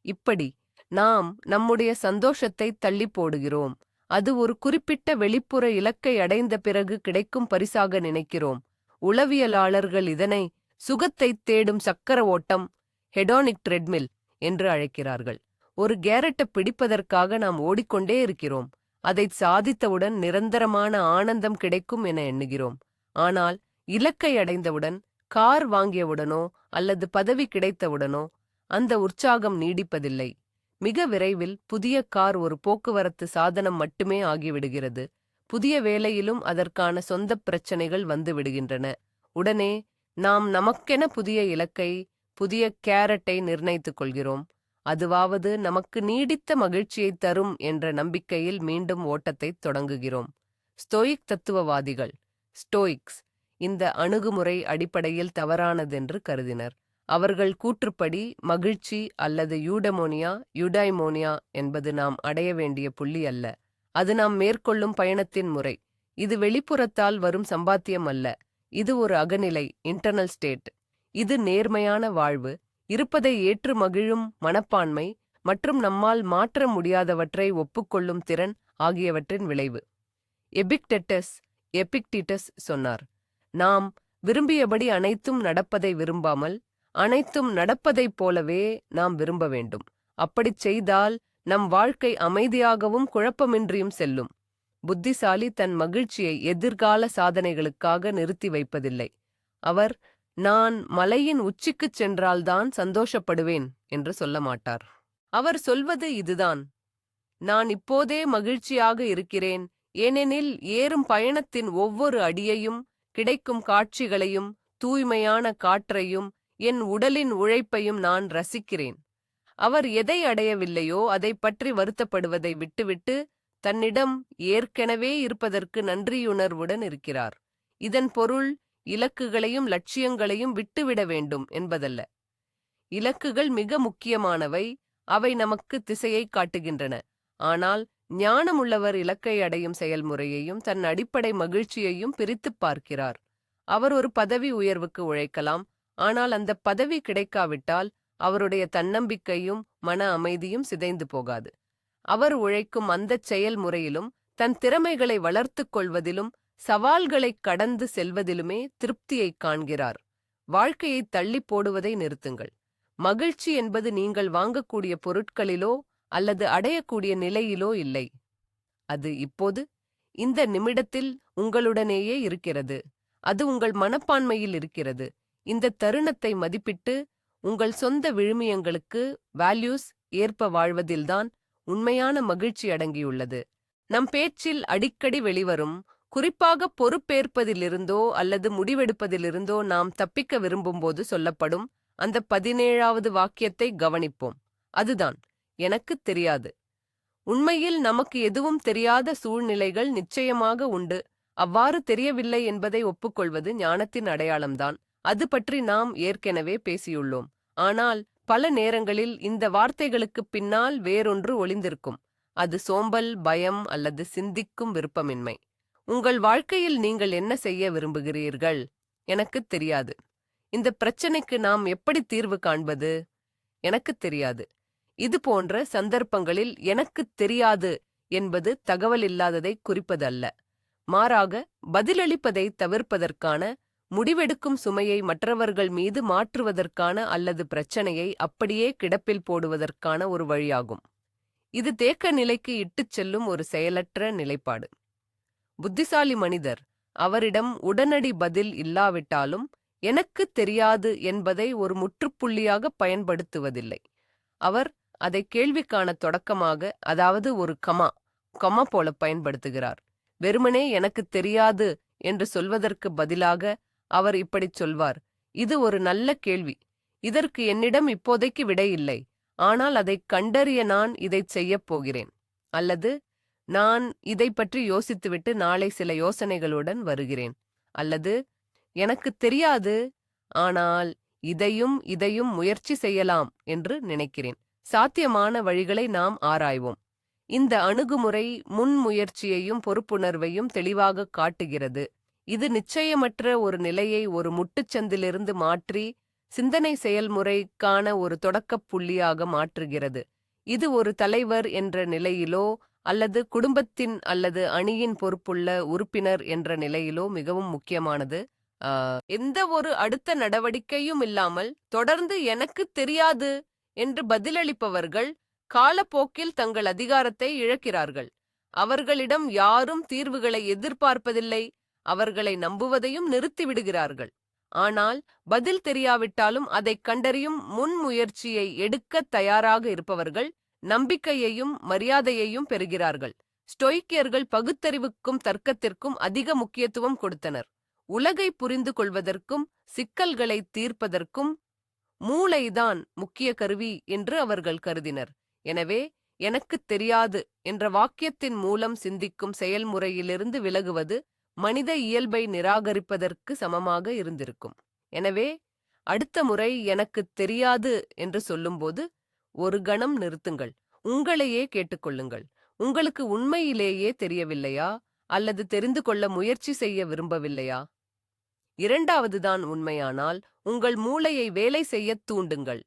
இப்படி நாம் நம்முடைய சந்தோஷத்தை தள்ளி போடுகிறோம். அது ஒரு குறிப்பிட்ட வெளிப்புற இலக்கை அடைந்த பிறகு கிடைக்கும் பரிசாக நினைக்கிறோம். உளவியலாளர்கள் இதனை சுகத்தைத் தேடும் சக்கர ஓட்டம், ஹெடோனிக் ட்ரெட்மில் என்று அழைக்கிறார்கள். ஒரு கேரட்டை பிடிப்பதற்காக நாம் ஓடிக்கொண்டே இருக்கிறோம். அதைச் சாதித்தவுடன் நிரந்தரமான ஆனந்தம் கிடைக்கும் என எண்ணுகிறோம். ஆனால் இலக்கை அடைந்தவுடன், கார் வாங்கியவுடனோ அல்லது பதவி கிடைத்தவுடனோ அந்த உற்சாகம் நீடிப்பதில்லை. மிக விரைவில் புதிய கார் ஒரு போக்குவரத்து சாதனம் மட்டுமே ஆகிவிடுகிறது. புதிய வேலையிலும் அதற்கான சொந்த பிரச்சனைகள் வந்து விடுகின்றன. உடனே நாம் நமக்கென புதிய இலக்கை, புதிய கேரட்டை நிர்ணயித்துக் கொள்கிறோம். அதுவாவது நமக்கு நீடித்த மகிழ்ச்சியை தரும் என்ற நம்பிக்கையில் மீண்டும் ஓட்டத்தைத் தொடங்குகிறோம். ஸ்டோயிக் தத்துவவாதிகள், ஸ்டோயிக்ஸ், இந்த அணுகுமுறை அடிப்படையில் தவறானதென்று கருதினர். அவர்கள் கூற்றுப்படி மகிழ்ச்சி அல்லது யூடைமோனியா என்பது நாம் அடைய வேண்டிய புள்ளி அல்ல. அது நாம் மேற்கொள்ளும் பயணத்தின் முறை. இது வெளிப்புறத்தால் வரும் சம்பாத்தியம் அல்ல. இது ஒரு அகநிலை, இன்டர்னல் ஸ்டேட். இது நேர்மையான வாழ்வு, இருப்பதை ஏற்று மகிழும் மனப்பான்மை மற்றும் நம்மால் மாற்ற முடியாதவற்றை ஒப்புக்கொள்ளும் திறன் ஆகியவற்றின் விளைவு. எபிக்டிட்டஸ் சொன்னார், நாம் விரும்பியபடி அனைத்தும் நடப்பதை விரும்பாமல், அனைத்தும் நடப்பதைப் போலவே நாம் விரும்ப வேண்டும். அப்படிச் செய்தால் நம் வாழ்க்கை அமைதியாகவும் குழப்பமின்றியும் செல்லும். புத்திசாலி தன் மகிழ்ச்சியை எதிர்கால சாதனைகளுக்காக நிறுத்தி வைப்பதில்லை. அவர், நான் மலையின் உச்சிக்குச் சென்றால்தான் சந்தோஷப்படுவேன் என்று சொல்ல மாட்டார். அவர் சொல்வது இதுதான், நான் இப்போதே மகிழ்ச்சியாக இருக்கிறேன், ஏனெனில் ஏறும் பயணத்தின் ஒவ்வொரு அடியையும், கிடைக்கும் காட்சிகளையும், தூய்மையான காற்றையும், என் உடலின் உழைப்பையும் நான் ரசிக்கிறேன். அவர் எதை அடையவில்லையோ அதை பற்றி வருத்தப்படுவதை விட்டுவிட்டு தன்னிடம் ஏற்கனவே இருப்பதற்கு நன்றியுணர்வுடன் இருக்கிறார். இதன் பொருள், இலக்குகளையும் லட்சியங்களையும் விட்டுவிட வேண்டும் என்பதல்ல. இலக்குகள் மிக முக்கியமானவை, அவை நமக்கு திசையை காட்டுகின்றன. ஆனால் ஞானமுள்ளவர் இலக்கை அடையும் செயல்முறையையும் தன் அடிப்படை மகிழ்ச்சியையும் பிரித்துப் பார்க்கிறார். அவர் ஒரு பதவி உயர்வுக்கு உழைக்கலாம், ஆனால் அந்த பதவி கிடைக்காவிட்டால் அவருடைய தன்னம்பிக்கையும் மன அமைதியும் சிதைந்து போகாது. அவர் உழைக்கும் அந்தச் செயல்முறையிலும் தன் திறமைகளை வளர்த்துக் கொள்வதிலும் சவால்களைக் கடந்து செல்வதிலுமே திருப்தியைக் காண்கிறார். வாழ்க்கையை தள்ளி போடுவதை நிறுத்துங்கள். மகிழ்ச்சி என்பது நீங்கள் வாங்கக்கூடிய பொருட்களிலோ அல்லது அடையக்கூடிய நிலையிலோ இல்லை. அது இப்போது இந்த நிமிடத்தில் உங்களுடனேயே இருக்கிறது. அது உங்கள் மனப்பான்மையில் இருக்கிறது. இந்த தருணத்தை மதிப்பிட்டு உங்கள் சொந்த விழுமியங்களுக்கு வேல்யூஸ் ஏற்ப வாழ்வதில்தான் உண்மையான மகிழ்ச்சி அடங்கியுள்ளது. நம் பேச்சில் அடிக்கடி வெளிவரும், குறிப்பாக பொறுப்பேற்பதிலிருந்தோ அல்லது முடிவெடுப்பதிலிருந்தோ நாம் தப்பிக்க விரும்பும்போது சொல்லப்படும் அந்த 17வது வாக்கியத்தை கவனிப்போம். அதுதான், எனக்குத் தெரியாது. உண்மையில் நமக்கு எதுவும் தெரியாத சூழ்நிலைகள் நிச்சயமாக உண்டு. அவ்வாறு தெரியவில்லை என்பதை ஒப்புக்கொள்வது ஞானத்தின் அடையாளம்தான். அது பற்றி நாம் ஏற்கனவே பேசியுள்ளோம். ஆனால் பல நேரங்களில் இந்த வார்த்தைகளுக்குப் பின்னால் வேறொன்று ஒளிந்திருக்கும். அது சோம்பல், பயம் அல்லது சிந்திக்கும் விருப்பமின்மை. உங்கள் வாழ்க்கையில் நீங்கள் என்ன செய்ய விரும்புகிறீர்கள்? எனக்குத் தெரியாது. இந்த பிரச்சனைக்கு நாம் எப்படி தீர்வு காண்பது? எனக்குத் தெரியாது. இது போன்ற சந்தர்ப்பங்களில் எனக்குத் தெரியாது என்பது தகவல் இல்லாததை குறிப்பதல்ல. மாறாக பதிலளிப்பதை தவிர்ப்பதற்கான, முடிவெடுக்கும் சுமையை மற்றவர்கள் மீது மாற்றுவதற்கான அல்லது பிரச்சனையை அப்படியே கிடப்பில் போடுவதற்கான ஒரு வழியாகும். இது தேக்க நிலைக்கு இட்டுச் செல்லும் ஒரு செயலற்ற நிலைப்பாடு. புத்திசாலி மனிதர் அவரிடம் உடனடி பதில் இல்லாவிட்டாலும் எனக்குத் தெரியாது என்பதை ஒரு முற்றுப்புள்ளியாக பயன்படுத்துவதில்லை. அவர் அதை கேள்விக்கான தொடக்கமாக, அதாவது ஒரு கமா போல பயன்படுத்துகிறார். வெறுமனே எனக்குத் தெரியாது என்று சொல்வதற்கு பதிலாக அவர் இப்படிச் சொல்வார், இது ஒரு நல்ல கேள்வி. இதற்கு என்னிடம் இப்போதைக்கு விடை இல்லை. ஆனால் அதைக் கண்டறிய நான் இதைச் செய்யப் போகிறேன். அல்லது நான் இதை பற்றி யோசித்துவிட்டு நாளை சில யோசனைகளுடன் வருகிறேன். அல்லது எனக்குத் தெரியாது, ஆனால் இதையும் முயற்சி செய்யலாம் என்று நினைக்கிறேன். சாத்தியமான வழிகளை நாம் ஆராய்வோம். இந்த அணுகுமுறை முன்முயற்சியையும் பொறுப்புணர்வையும் தெளிவாக காட்டுகிறது. இது நிச்சயமற்ற ஒரு நிலையை ஒரு முட்டுச்சந்திலிருந்து மாற்றி சிந்தனை செயல்முறைக்கான ஒரு தொடக்கப் புள்ளியாக மாற்றுகிறது. இது ஒரு தலைவர் என்ற நிலையிலோ அல்லது குடும்பத்தின் அல்லது அணியின் பொறுப்புள்ள உறுப்பினர் என்ற நிலையிலோ மிகவும் முக்கியமானது. எந்த ஒரு அடுத்த நடவடிக்கையும் இல்லாமல் தொடர்ந்து எனக்குத் தெரியாது என்று பதிலளிப்பவர்கள் காலப்போக்கில் தங்கள் அதிகாரத்தை இழக்கிறார்கள். அவர்களிடம் யாரும் தீர்வுகளை எதிர்பார்ப்பதில்லை. அவர்களை நம்புவதையும் நிறுத்திவிடுகிறார்கள். ஆனால் பதில் தெரியாவிட்டாலும் அதைக் கண்டறியும் முன்முயற்சியை எடுக்கத் தயாராக இருப்பவர்கள் நம்பிக்கையையும் மரியாதையையும் பெறுகிறார்கள். ஸ்டோயிக்கியர்கள் பகுத்தறிவுக்கும் தர்க்கத்திற்கும் அதிக முக்கியத்துவம் கொடுத்தனர். உலகை புரிந்து கொள்வதற்கும் சிக்கல்களை தீர்ப்பதற்கும் மூளைதான் முக்கிய கருவி என்று அவர்கள் கருதினர். எனவே எனக்குத் தெரியாது என்ற வாக்கியத்தின் மூலம் சிந்திக்கும் செயல்முறையிலிருந்து விலகுவது மனித இயல்பை நிராகரிப்பதற்கு சமமாக இருந்திருக்கும். எனவே அடுத்த முறை எனக்குத் தெரியாது என்று சொல்லும்போது ஒரு கணம் நிறுத்துங்கள். உங்களையே கேட்டுக்கொள்ளுங்கள். உங்களுக்கு உண்மையிலேயே தெரியவில்லையா அல்லது தெரிந்து கொள்ள முயற்சி செய்ய விரும்பவில்லையா? இரண்டாவதுதான் உண்மையானால் உங்கள் மூளையை வேலை செய்யத் தூண்டுங்கள்.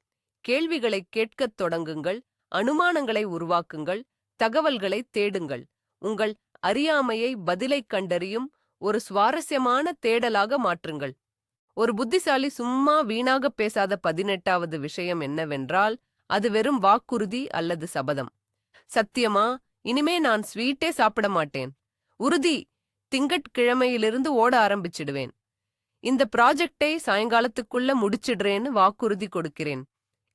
கேள்விகளைக் கேட்கத் தொடங்குங்கள். அனுமானங்களை உருவாக்குங்கள். தகவல்களைத் தேடுங்கள். உங்கள் அறியாமையை பதிலைக் கண்டறியும் ஒரு சுவாரஸ்யமான தேடலாக மாற்றுங்கள். ஒரு புத்திசாலி சும்மா வீணாகப் பேசாத 18வது விஷயம் என்னவென்றால், அது வெறும் வாக்குறுதி அல்லது சபதம். சத்தியமா, இனிமே நான் ஸ்வீட்டே சாப்பிட மாட்டேன். உறுதி, திங்கட்கிழமையிலிருந்து ஓட ஆரம்பிச்சிடுவேன். இந்த ப்ராஜெக்டை சாயங்காலத்துக்குள்ள முடிச்சிடுறேன்னு வாக்குறுதி கொடுக்கிறேன்.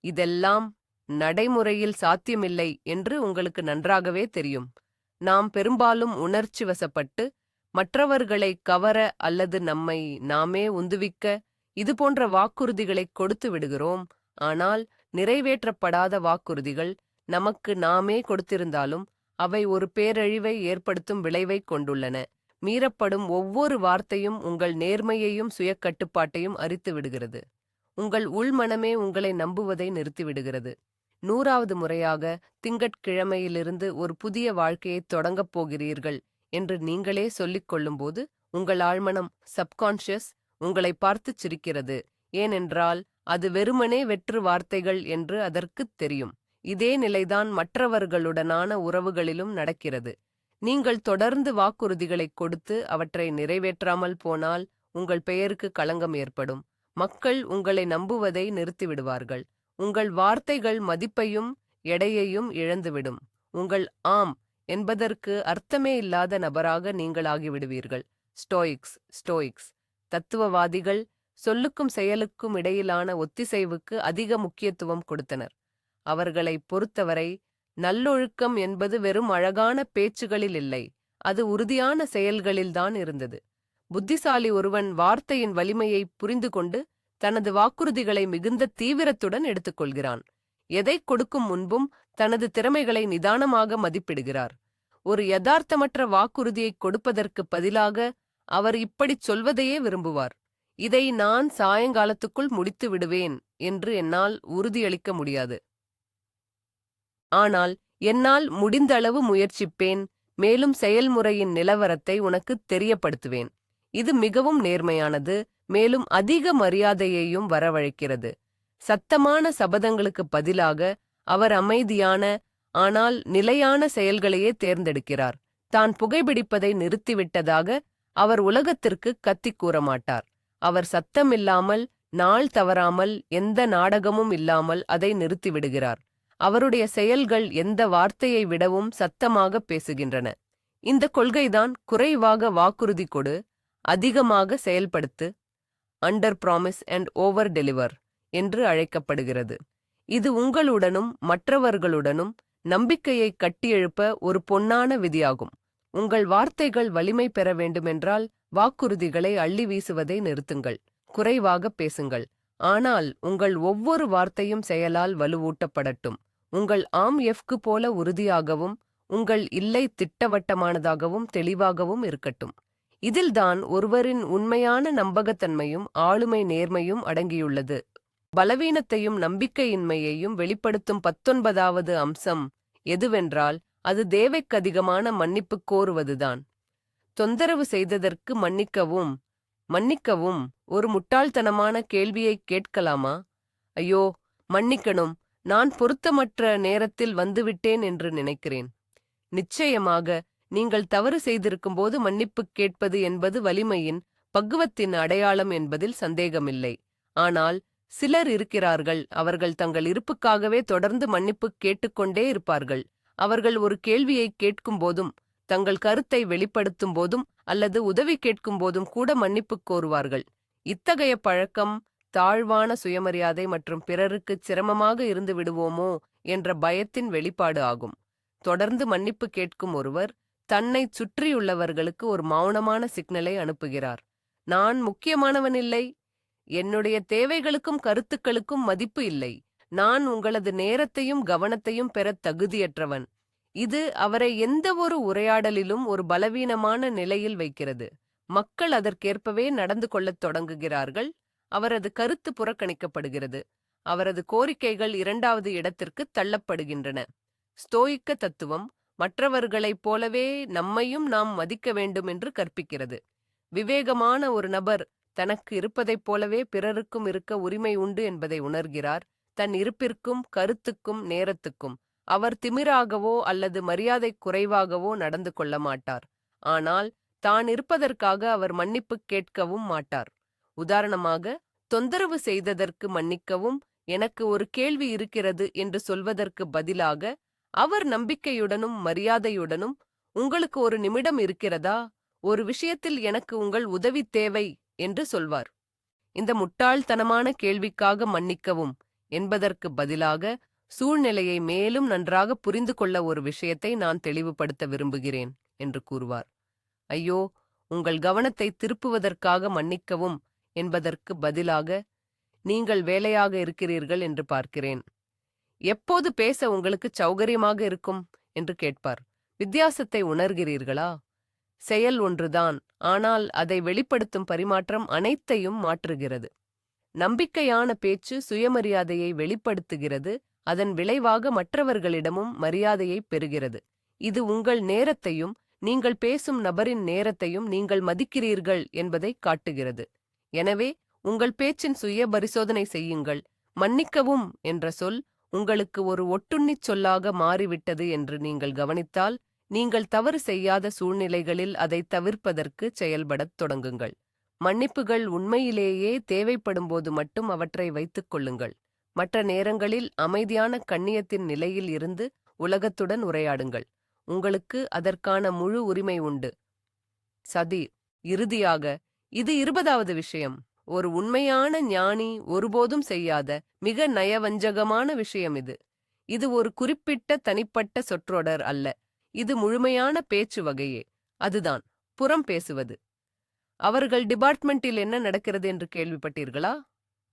இதெல்லாம் நடைமுறையில் சாத்தியமில்லை என்று உங்களுக்கு நன்றாகவே தெரியும். நாம் பெரும்பாலும் உணர்ச்சி வசப்பட்டு மற்றவர்களை கவர அல்லது நம்மை நாமே உந்துவிக்க இதுபோன்ற வாக்குறுதிகளைக் கொடுத்து விடுகிறோம். ஆனால் நிறைவேற்றப்படாத வாக்குறுதிகள் நமக்கு நாமே கொடுத்திருந்தாலும் அவை ஒரு பேரழிவை ஏற்படுத்தும் விளைவைக் கொண்டுள்ளன. மீறப்படும் ஒவ்வொரு வார்த்தையும் உங்கள் நேர்மையையும் சுயக்கட்டுப்பாட்டையும் அரித்து விடுகிறது. உங்கள் உள்மனமே உங்களை நம்புவதை நிறுத்திவிடுகிறது. 100வது முறையாக திங்கட்கிழமையிலிருந்து ஒரு புதிய வாழ்க்கையைத் தொடங்கப் போகிறீர்கள் என்று நீங்களே சொல்லிக் கொள்ளும்போது உங்கள் ஆழ்மனம் சப்கான்ஷியஸ் உங்களை பார்த்துச் சிரிக்கிறது. ஏனென்றால் அது வெறுமனே வெற்று வார்த்தைகள் என்று அதற்குத் தெரியும். இதே நிலைதான் மற்றவர்களுடனான உறவுகளிலும் நடக்கிறது. நீங்கள் தொடர்ந்து வாக்குறுதிகளைக் கொடுத்து அவற்றை நிறைவேற்றாமல் போனால் உங்கள் பெயருக்கு களங்கம் ஏற்படும். மக்கள் உங்களை நம்புவதை நிறுத்திவிடுவார்கள். உங்கள் வார்த்தைகள் மதிப்பையும் எடையையும் இழந்துவிடும். உங்கள் ஆம் என்பதற்கு அர்த்தமே இல்லாத நபராக நீங்கள் ஆகிவிடுவீர்கள். ஸ்டோயிக்ஸ் தத்துவவாதிகள் சொல்லுக்கும் செயலுக்கும் இடையிலான ஒத்திசைவுக்கு அதிக முக்கியத்துவம் கொடுத்தனர். அவர்களை பொறுத்தவரை நல்லொழுக்கம் என்பது வெறும் அழகான பேச்சுகளில் இல்லை, அது உறுதியான செயல்களில்தான் இருந்தது. புத்திசாலி ஒருவன் வார்த்தையின் வலிமையை புரிந்து கொண்டு தனது வாக்குறுதிகளை மிகுந்த தீவிரத்துடன் எடுத்துக்கொள்கிறான். எதை கொடுக்கும் முன்பும் தனது திறமைகளை நிதானமாக மதிப்பிடுகிறார். ஒரு யதார்த்தமற்ற வாக்குறுதியை கொடுப்பதற்கு பதிலாக அவர் இப்படிச் சொல்வதையே விரும்புவார்: இதை நான் சாயங்காலத்துக்குள் முடித்து விடுவேன் என்று என்னால் உறுதியளிக்க முடியாது, ஆனால் என்னால் முடிந்தளவு முயற்சிப்பேன், மேலும் செயல்முறையின் நிலவரத்தை உனக்குத் தெரியப்படுத்துவேன். இது மிகவும் நேர்மையானது, மேலும் அதிக மரியாதையையும் வரவழைக்கிறது. சத்தமான சபதங்களுக்கு பதிலாக அவர் அமைதியான ஆனால் நிலையான செயல்களையே தேர்ந்தெடுக்கிறார். தான் புகைப்பிடிப்பதை நிறுத்திவிட்டதாக அவர் உலகத்திற்கு கத்திக் கூறமாட்டார். அவர் சத்தமில்லாமல், நாள் தவறாமல், எந்த நாடகமும் இல்லாமல் அதை நிறுத்திவிடுகிறார். அவருடைய செயல்கள் எந்த வார்த்தையை விடவும் சத்தமாக பேசுகின்றன. இந்த கொள்கைதான் குறைவாக வாக்குறுதி கொடு, அதிகமாக செயல்படுத்து, under promise and over deliver என்று அழைக்கப்படுகிறது. இது உங்களுடனும் மற்றவர்களுடனும் நம்பிக்கையை கட்டியெழுப்ப ஒரு பொன்னான விதியாகும். உங்கள் வார்த்தைகள் வலிமை பெற வேண்டுமென்றால் வாக்குறுதிகளை அள்ளி வீசுவதை நிறுத்துங்கள். குறைவாக பேசுங்கள், ஆனால் உங்கள் ஒவ்வொரு வார்த்தையும் செயலால் வலுவூட்டப்படட்டும். உங்கள் ஆம் எஃப்க்கு போல உறுதியாகவும் உங்கள் இல்லை திட்டவட்டமானதாகவும் தெளிவாகவும் இருக்கட்டும். இதில்தான் ஒருவரின் உண்மையான நம்பகத்தன்மையும் ஆளுமை நேர்மையும் அடங்கியுள்ளது. பலவீனத்தையும் நம்பிக்கையின்மையையும் வெளிப்படுத்தும் 19வது அம்சம் எதுவென்றால் அது தேவைக்கதிகமான மன்னிப்பு கோருவதுதான். தொந்தரவு செய்ததற்கு மன்னிக்கவும் ஒரு முட்டாள்தனமான கேள்வியை கேட்கலாமா? ஐயோ, மன்னிக்கணும், நான் பொருத்தமற்ற நேரத்தில் வந்துவிட்டேன் என்று நினைக்கிறேன். நிச்சயமாக நீங்கள் தவறு செய்திருக்கும்போது மன்னிப்புக் கேட்பது என்பது வலிமையின், பக்குவத்தின் அடையாளம் என்பதில் சந்தேகமில்லை. ஆனால் சிலர் இருக்கிறார்கள், அவர்கள் தங்கள் இருப்புக்காகவே தொடர்ந்து மன்னிப்பு கேட்டுக்கொண்டே இருப்பார்கள். அவர்கள் ஒரு கேள்வியை கேட்கும்போதும், தங்கள் கருத்தை வெளிப்படுத்தும் போதும் அல்லது உதவி கேட்கும் போதும் கூட மன்னிப்பு கோருவார்கள். இத்தகைய பழக்கம் தாழ்வான சுயமரியாதை மற்றும் பிறருக்குச் சிரமமாக இருந்து விடுவோமோ என்ற பயத்தின் வெளிப்பாடு ஆகும். தொடர்ந்து மன்னிப்பு கேட்கும் ஒருவர் தன்னைச் சுற்றியுள்ளவர்களுக்கு ஒரு மௌனமான சிக்னலை அனுப்புகிறார். நான் முக்கியமானவனில்லை, என்னுடைய தேவைகளுக்கும் கருத்துக்களுக்கும் மதிப்பு இல்லை, நான் உங்களது நேரத்தையும் கவனத்தையும் பெறத் தகுதியற்றவன். இது அவரை எந்த ஒரு உரையாடலிலும் ஒரு பலவீனமான நிலையில் வைக்கிறது. மக்கள் அதற்கேற்பவே நடந்து கொள்ளத் தொடங்குகிறார்கள். அவரது கருத்து புறக்கணிக்கப்படுகிறது. அவரது கோரிக்கைகள் 2வது இடத்திற்கு தள்ளப்படுகின்றன. ஸ்தோயிக்க தத்துவம் மற்றவர்களைப் போலவே நம்மையும் நாம் மதிக்க வேண்டும் என்று கற்பிக்கிறது. விவேகமான ஒரு நபர் தனக்கு இருப்பதைப் போலவே பிறருக்கும் இருக்க உரிமை உண்டு என்பதை உணர்கிறார். தன் இருப்பிற்கும் கருத்துக்கும் நேரத்துக்கும் அவர் திமிராகவோ அல்லது மரியாதை குறைவாகவோ நடந்து கொள்ள மாட்டார். ஆனால் தான் இருப்பதற்காக அவர் மன்னிப்பு கேட்கவும் மாட்டார். உதாரணமாக, தொந்தரவு செய்ததற்கு மன்னிக்கவும், எனக்கு ஒரு கேள்வி இருக்கிறது என்று சொல்வதற்கு பதிலாக அவர் நம்பிக்கையுடனும் மரியாதையுடனும், உங்களுக்கு ஒரு நிமிடம் இருக்கிறதா, ஒரு விஷயத்தில் எனக்கு உங்கள் உதவி தேவை என்று சொல்வார். இந்த முட்டாள்தனமான கேள்விக்காக மன்னிக்கவும் என்பதற்கு பதிலாக, சூழ்நிலையை மேலும் நன்றாக புரிந்து கொள்ள ஒரு விஷயத்தை நான் தெளிவுபடுத்த விரும்புகிறேன் என்று கூறுவார். ஐயோ, உங்கள் கவனத்தை திருப்புவதற்காக மன்னிக்கவும் என்பதற்கு பதிலாக, நீங்கள் வேலையாக இருக்கிறீர்கள் என்று பார்க்கிறேன், எப்போது பேச உங்களுக்கு சௌகரியமாக இருக்கும் என்று கேட்பார். வித்தியாசத்தை உணர்கிறீர்களா? செயல் ஒன்றுதான், ஆனால் அதை வெளிப்படுத்தும் பரிமாற்றம் அனைத்தையும் மாற்றுகிறது. நம்பிக்கையான பேச்சு சுயமரியாதையை வெளிப்படுத்துகிறது, அதன் விளைவாக மற்றவர்களிடமும் மரியாதையை பெறுகிறது. இது உங்கள் நேரத்தையும் நீங்கள் பேசும் நபரின் நேரத்தையும் நீங்கள் மதிக்கிறீர்கள் என்பதை காட்டுகிறது. எனவே உங்கள் பேச்சின் சுய பரிசோதனை செய்யுங்கள். மன்னிக்கவும் என்ற சொல் உங்களுக்கு ஒரு ஒட்டுண்ணிச் சொல்லாக மாறிவிட்டது என்று நீங்கள் கவனித்தால், நீங்கள் தவறு செய்யாத சூழ்நிலைகளில் அதை தவிர்ப்பதற்கு செயல்படத் தொடங்குங்கள். மன்னிப்புகள் உண்மையிலேயே தேவைப்படும்போது மட்டும் அவற்றை வைத்துக் கொள்ளுங்கள். மற்ற நேரங்களில் அமைதியான கண்ணியத்தின் நிலையில் இருந்து உலகத்துடன் உரையாடுங்கள். உங்களுக்கு அதற்கான முழு உரிமை உண்டு. சதி. இறுதியாக, இது 20வது விஷயம். ஒரு உண்மையான ஞானி ஒருபோதும் செய்யாத மிக நயவஞ்சகமான விஷயம் இது. இது ஒரு குறிப்பிட்ட தனிப்பட்ட சொற்றொடர் அல்ல. இது முழுமையான பேச்சு வகையே. அதுதான் புறம் பேசுவது. அவர்கள் டிபார்ட்மெண்டில் என்ன நடக்கிறது என்று கேள்விப்பட்டீர்களா?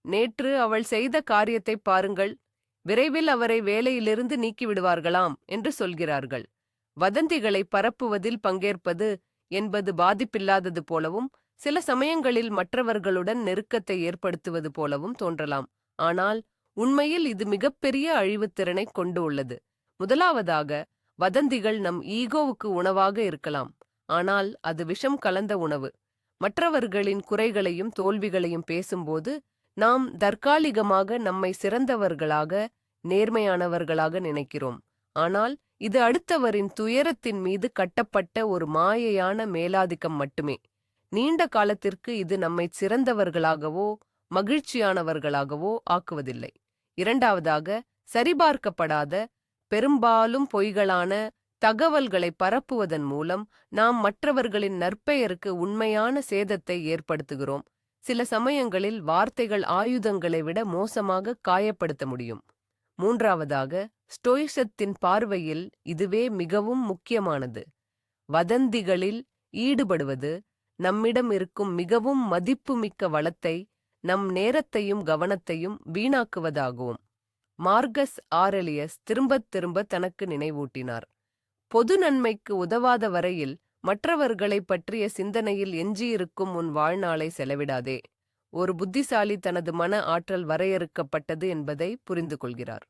நேற்று அவள் செய்த காரியத்தை பாருங்கள். விரைவில் அவரை வேலையிலிருந்து நீக்கிவிடுவார்களாம் என்று சொல்கிறார்கள். வதந்திகளை பரப்புவதில் பங்கேற்பது என்பது பாதிப்பில்லாதது போலவும், சில சமயங்களில் மற்றவர்களுடன் நெருக்கத்தை ஏற்படுத்துவது போலவும் தோன்றலாம். ஆனால் உண்மையில் இது மிகப்பெரிய அழிவுத்திறனை கொண்டு உள்ளது. முதலாவதாக, வதந்திகள் நம் ஈகோவுக்கு உணவாக இருக்கலாம். ஆனால் அது விஷம் கலந்த உணவு. மற்றவர்களின் குறைகளையும் தோல்விகளையும் பேசும்போது நாம் தற்காலிகமாக நம்மை சிறந்தவர்களாக, நேர்மையானவர்களாக நினைக்கிறோம். ஆனால் இது அடுத்தவரின் துயரத்தின் மீது கட்டப்பட்ட ஒரு மாயையான மேலாதிக்கம் மட்டுமே. நீண்ட காலத்திற்கு இது நம்மை சிறந்தவர்களாகவோ மகிழ்ச்சியானவர்களாகவோ ஆக்குவதில்லை. இரண்டாவதாக, சரிபார்க்கப்படாத, பெரும்பாலும் பொய்களான தகவல்களை பரப்புவதன் மூலம் நாம் மற்றவர்களின் நற்பெயருக்கு உண்மையான சேதத்தை ஏற்படுத்துகிறோம். சில சமயங்களில் வார்த்தைகள் ஆயுதங்களை விட மோசமாக காயப்படுத்த முடியும். மூன்றாவதாக, ஸ்டோயிசத்தின் பார்வையில் இதுவே மிகவும் முக்கியமானது. வதந்திகளில் ஈடுபடுவது நம்மிடம் இருக்கும் மிகவும் மதிப்புமிக்க வளத்தை, நம் நேரத்தையும் கவனத்தையும் வீணாக்குவதாகும். மார்கஸ் ஆரெலியஸ் திரும்பத் திரும்ப தனக்கு நினைவூட்டினார். பொது நன்மைக்கு உதவாத வரையில் மற்றவர்களைப் பற்றிய சிந்தனையில் எஞ்சியிருக்கும் உன் வாழ்நாளை செலவிடாதே. ஒரு புத்திசாலி தனது மன ஆற்றல் வரையறுக்கப்பட்டது என்பதை புரிந்து கொள்கிறார்.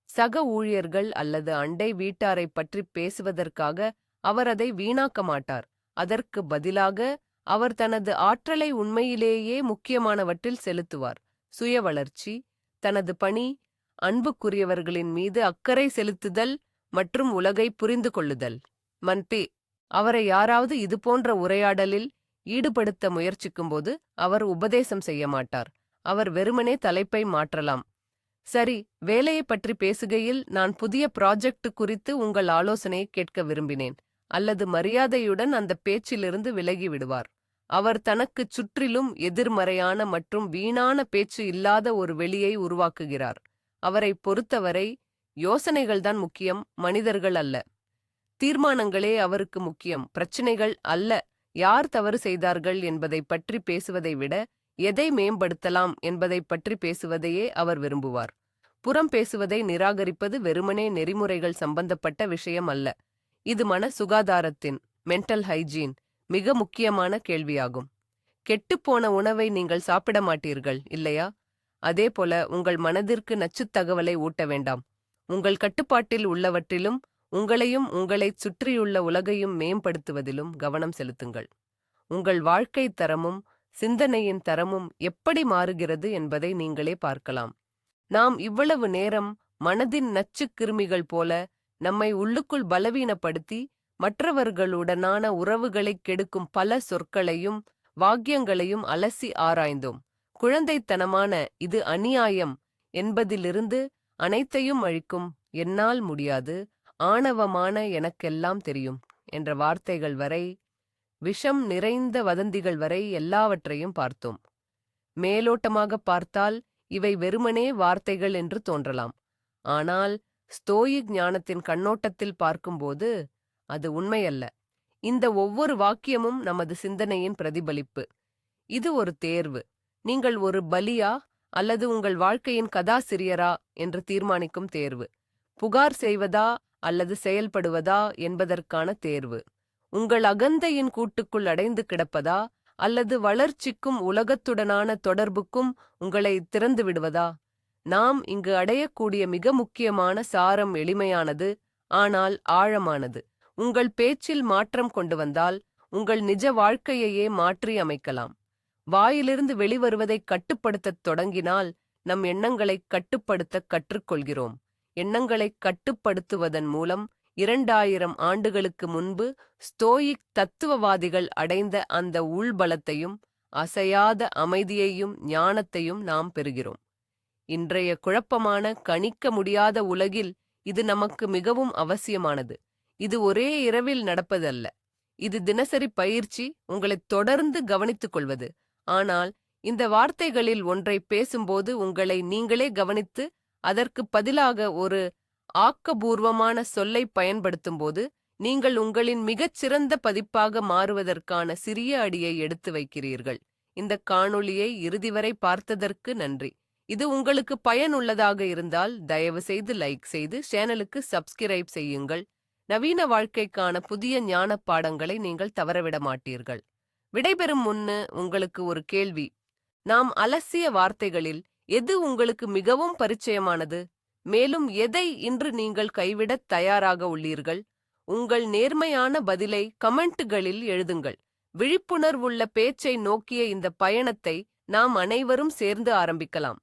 சக ஊழியர்கள் அல்லது அண்டை வீட்டாரைப் பற்றி பேசுவதற்காக அவர் அதை வீணாக்க மாட்டார். அதற்கு பதிலாக அவர் தனது ஆற்றலை உண்மையிலேயே முக்கியமானவற்றில் செலுத்துவார். சுய வளர்ச்சி, தனது பணி, அன்புக்குரியவர்களின் மீது அக்கறை செலுத்துதல் மற்றும் உலகை புரிந்து கொள்ளுதல். மன்பே அவரை யாராவது இதுபோன்ற உரையாடலில் ஈடுபடுத்த முயற்சிக்கும்போது அவர் உபதேசம் செய்ய மாட்டார். அவர் வெறுமனே தலைப்பை மாற்றலாம். சரி, வேலையைப் பற்றி பேசுகையில் நான் புதிய ப்ராஜெக்ட் குறித்து உங்கள் ஆலோசனையை கேட்க விரும்பினேன். அல்லது மரியாதையுடன் அந்த பேச்சிலிருந்து விலகி விடுவார். அவர் தனக்குச் சுற்றிலும் எதிர்மறையான மற்றும் வீணான பேச்சு இல்லாத ஒரு வெளியை உருவாக்குகிறார். அவரை பொறுத்தவரை யோசனைகள்தான் முக்கியம், மனிதர்கள் அல்ல. தீர்மானங்களே அவருக்கு முக்கியம், பிரச்சினைகள் அல்ல. யார் தவறு செய்தார்கள் என்பதை பற்றி பேசுவதை விட எதை மேம்படுத்தலாம் என்பதை பற்றி பேசுவதையே அவர் விரும்புவார். புறம் பேசுவதை நிராகரிப்பது வெறுமனே நெறிமுறைகள் சம்பந்தப்பட்ட விஷயம் அல்ல. இது மன சுகாதாரத்தின் மென்டல் ஹைஜீன் மிக முக்கியமான கேள்வியாகும். கெட்டுப்போன உணவை நீங்கள் சாப்பிட மாட்டீர்கள், இல்லையா? அதேபோல உங்கள் மனதிற்கு நச்சுத் தகவலை ஊட்ட வேண்டாம். உங்கள் கட்டுப்பாட்டில் உள்ளவற்றிலும் உங்களையும் உங்களைச் சுற்றியுள்ள உலகையும் மேம்படுத்துவதிலும் கவனம் செலுத்துங்கள். உங்கள் வாழ்க்கை தரமும் சிந்தனையின் தரமும் எப்படி மாறுகிறது என்பதை நீங்களே பார்க்கலாம். நாம் இவ்வளவு நேரம் மனதின் நச்சுக் கிருமிகள் போல நம்மை உள்ளுக்குள் பலவீனப்படுத்தி மற்றவர்களுடனான உறவுகளைக் கெடுக்கும் பல சொற்களையும் வாக்கியங்களையும் அலசி ஆராய்ந்தோம். குழந்தைத்தனமான இது அநியாயம் என்பதிலிருந்து அனைத்தையும் அழிக்கும் என்னால் முடியாது, ஆணவமான எனக்கெல்லாம் தெரியும் என்ற வார்த்தைகள் வரை, விஷம் நிறைந்த வதந்திகள் வரை எல்லாவற்றையும் பார்த்தோம். மேலோட்டமாக பார்த்தால் இவை வெறுமனே வார்த்தைகள் என்று தோன்றலாம். ஆனால் ஸ்தோயிக் ஞானத்தின் கண்ணோட்டத்தில் பார்க்கும்போது அது உண்மையல்ல. இந்த ஒவ்வொரு வாக்கியமும் நமது சிந்தனையின் பிரதிபலிப்பு. இது ஒரு தேர்வு. நீங்கள் ஒரு பலியா அல்லது உங்கள் வாழ்க்கையின் கதாசிரியரா என்று தீர்மானிக்கும் தேர்வு. புகார் செய்வதா அல்லது செயல்படுவதா என்பதற்கான தேர்வு. உங்கள் அகந்தையின் கூட்டுக்குள் அடைந்து கிடப்பதா, அல்லது வளர்ச்சிக்கும் உலகத்துடனான தொடர்புக்கும் உங்களை திறந்து விடுவதா? நாம் இங்கு அடையக்கூடிய மிக முக்கியமான சாரம் எளிமையானது, ஆனால் ஆழமானது. உங்கள் பேச்சில் மாற்றம் கொண்டு வந்தால் உங்கள் நிஜ வாழ்க்கையையே மாற்றி அமைக்கலாம். வாயிலிருந்து வெளிவருவதைக் கட்டுப்படுத்தத் தொடங்கினால் நம் எண்ணங்களைக் கட்டுப்படுத்தக் கற்றுக்கொள்கிறோம். எண்ணங்களைக் கட்டுப்படுத்துவதன் மூலம் 2000 ஆண்டுகளுக்கு முன்பு ஸ்தோயிக் தத்துவவாதிகள் அடைந்த அந்த உள்பலத்தையும் அசையாத அமைதியையும் ஞானத்தையும் நாம் பெறுகிறோம். இன்றைய குழப்பமான கணிக்க முடியாத உலகில் இது நமக்கு மிகவும் அவசியமானது. இது ஒரே இரவில் நடப்பதல்ல. இது தினசரி பயிற்சி, உங்களைத் தொடர்ந்து கவனித்துக் கொள்வது. ஆனால் இந்த வார்த்தைகளில் ஒன்றை பேசும்போது உங்களை நீங்களே கவனித்து அதற்கு பதிலாக ஒரு ஆக்கபூர்வமான சொல்லை பயன்படுத்தும்போது நீங்கள் உங்களின் மிகச்சிறந்த பதிப்பாக மாறுவதற்கான சிறிய அடியை எடுத்து வைக்கிறீர்கள். இந்த காணொளியை இறுதி வரை பார்த்ததற்கு நன்றி. இது உங்களுக்கு பயனுள்ளதாக இருந்தால் தயவு செய்து லைக் செய்து சேனலுக்கு சப்ஸ்கிரைப் செய்யுங்கள். நவீன வாழ்க்கைக்கான புதிய ஞான பாடங்களை நீங்கள் தவறவிட மாட்டீர்கள். விடைபெறும் முன்னு உங்களுக்கு ஒரு கேள்வி. நாம் அலசிய வார்த்தைகளில் எது உங்களுக்கு மிகவும் பரிச்சயமானது? மேலும் எதை இன்று நீங்கள் கைவிடத் தயாராக உள்ளீர்கள்? உங்கள் நேர்மையான பதிலை கமெண்ட்டுகளில் எழுதுங்கள். விழிப்புணர்வுள்ள பேச்சை நோக்கிய இந்த பயணத்தை நாம் அனைவரும் சேர்ந்து ஆரம்பிக்கலாம்.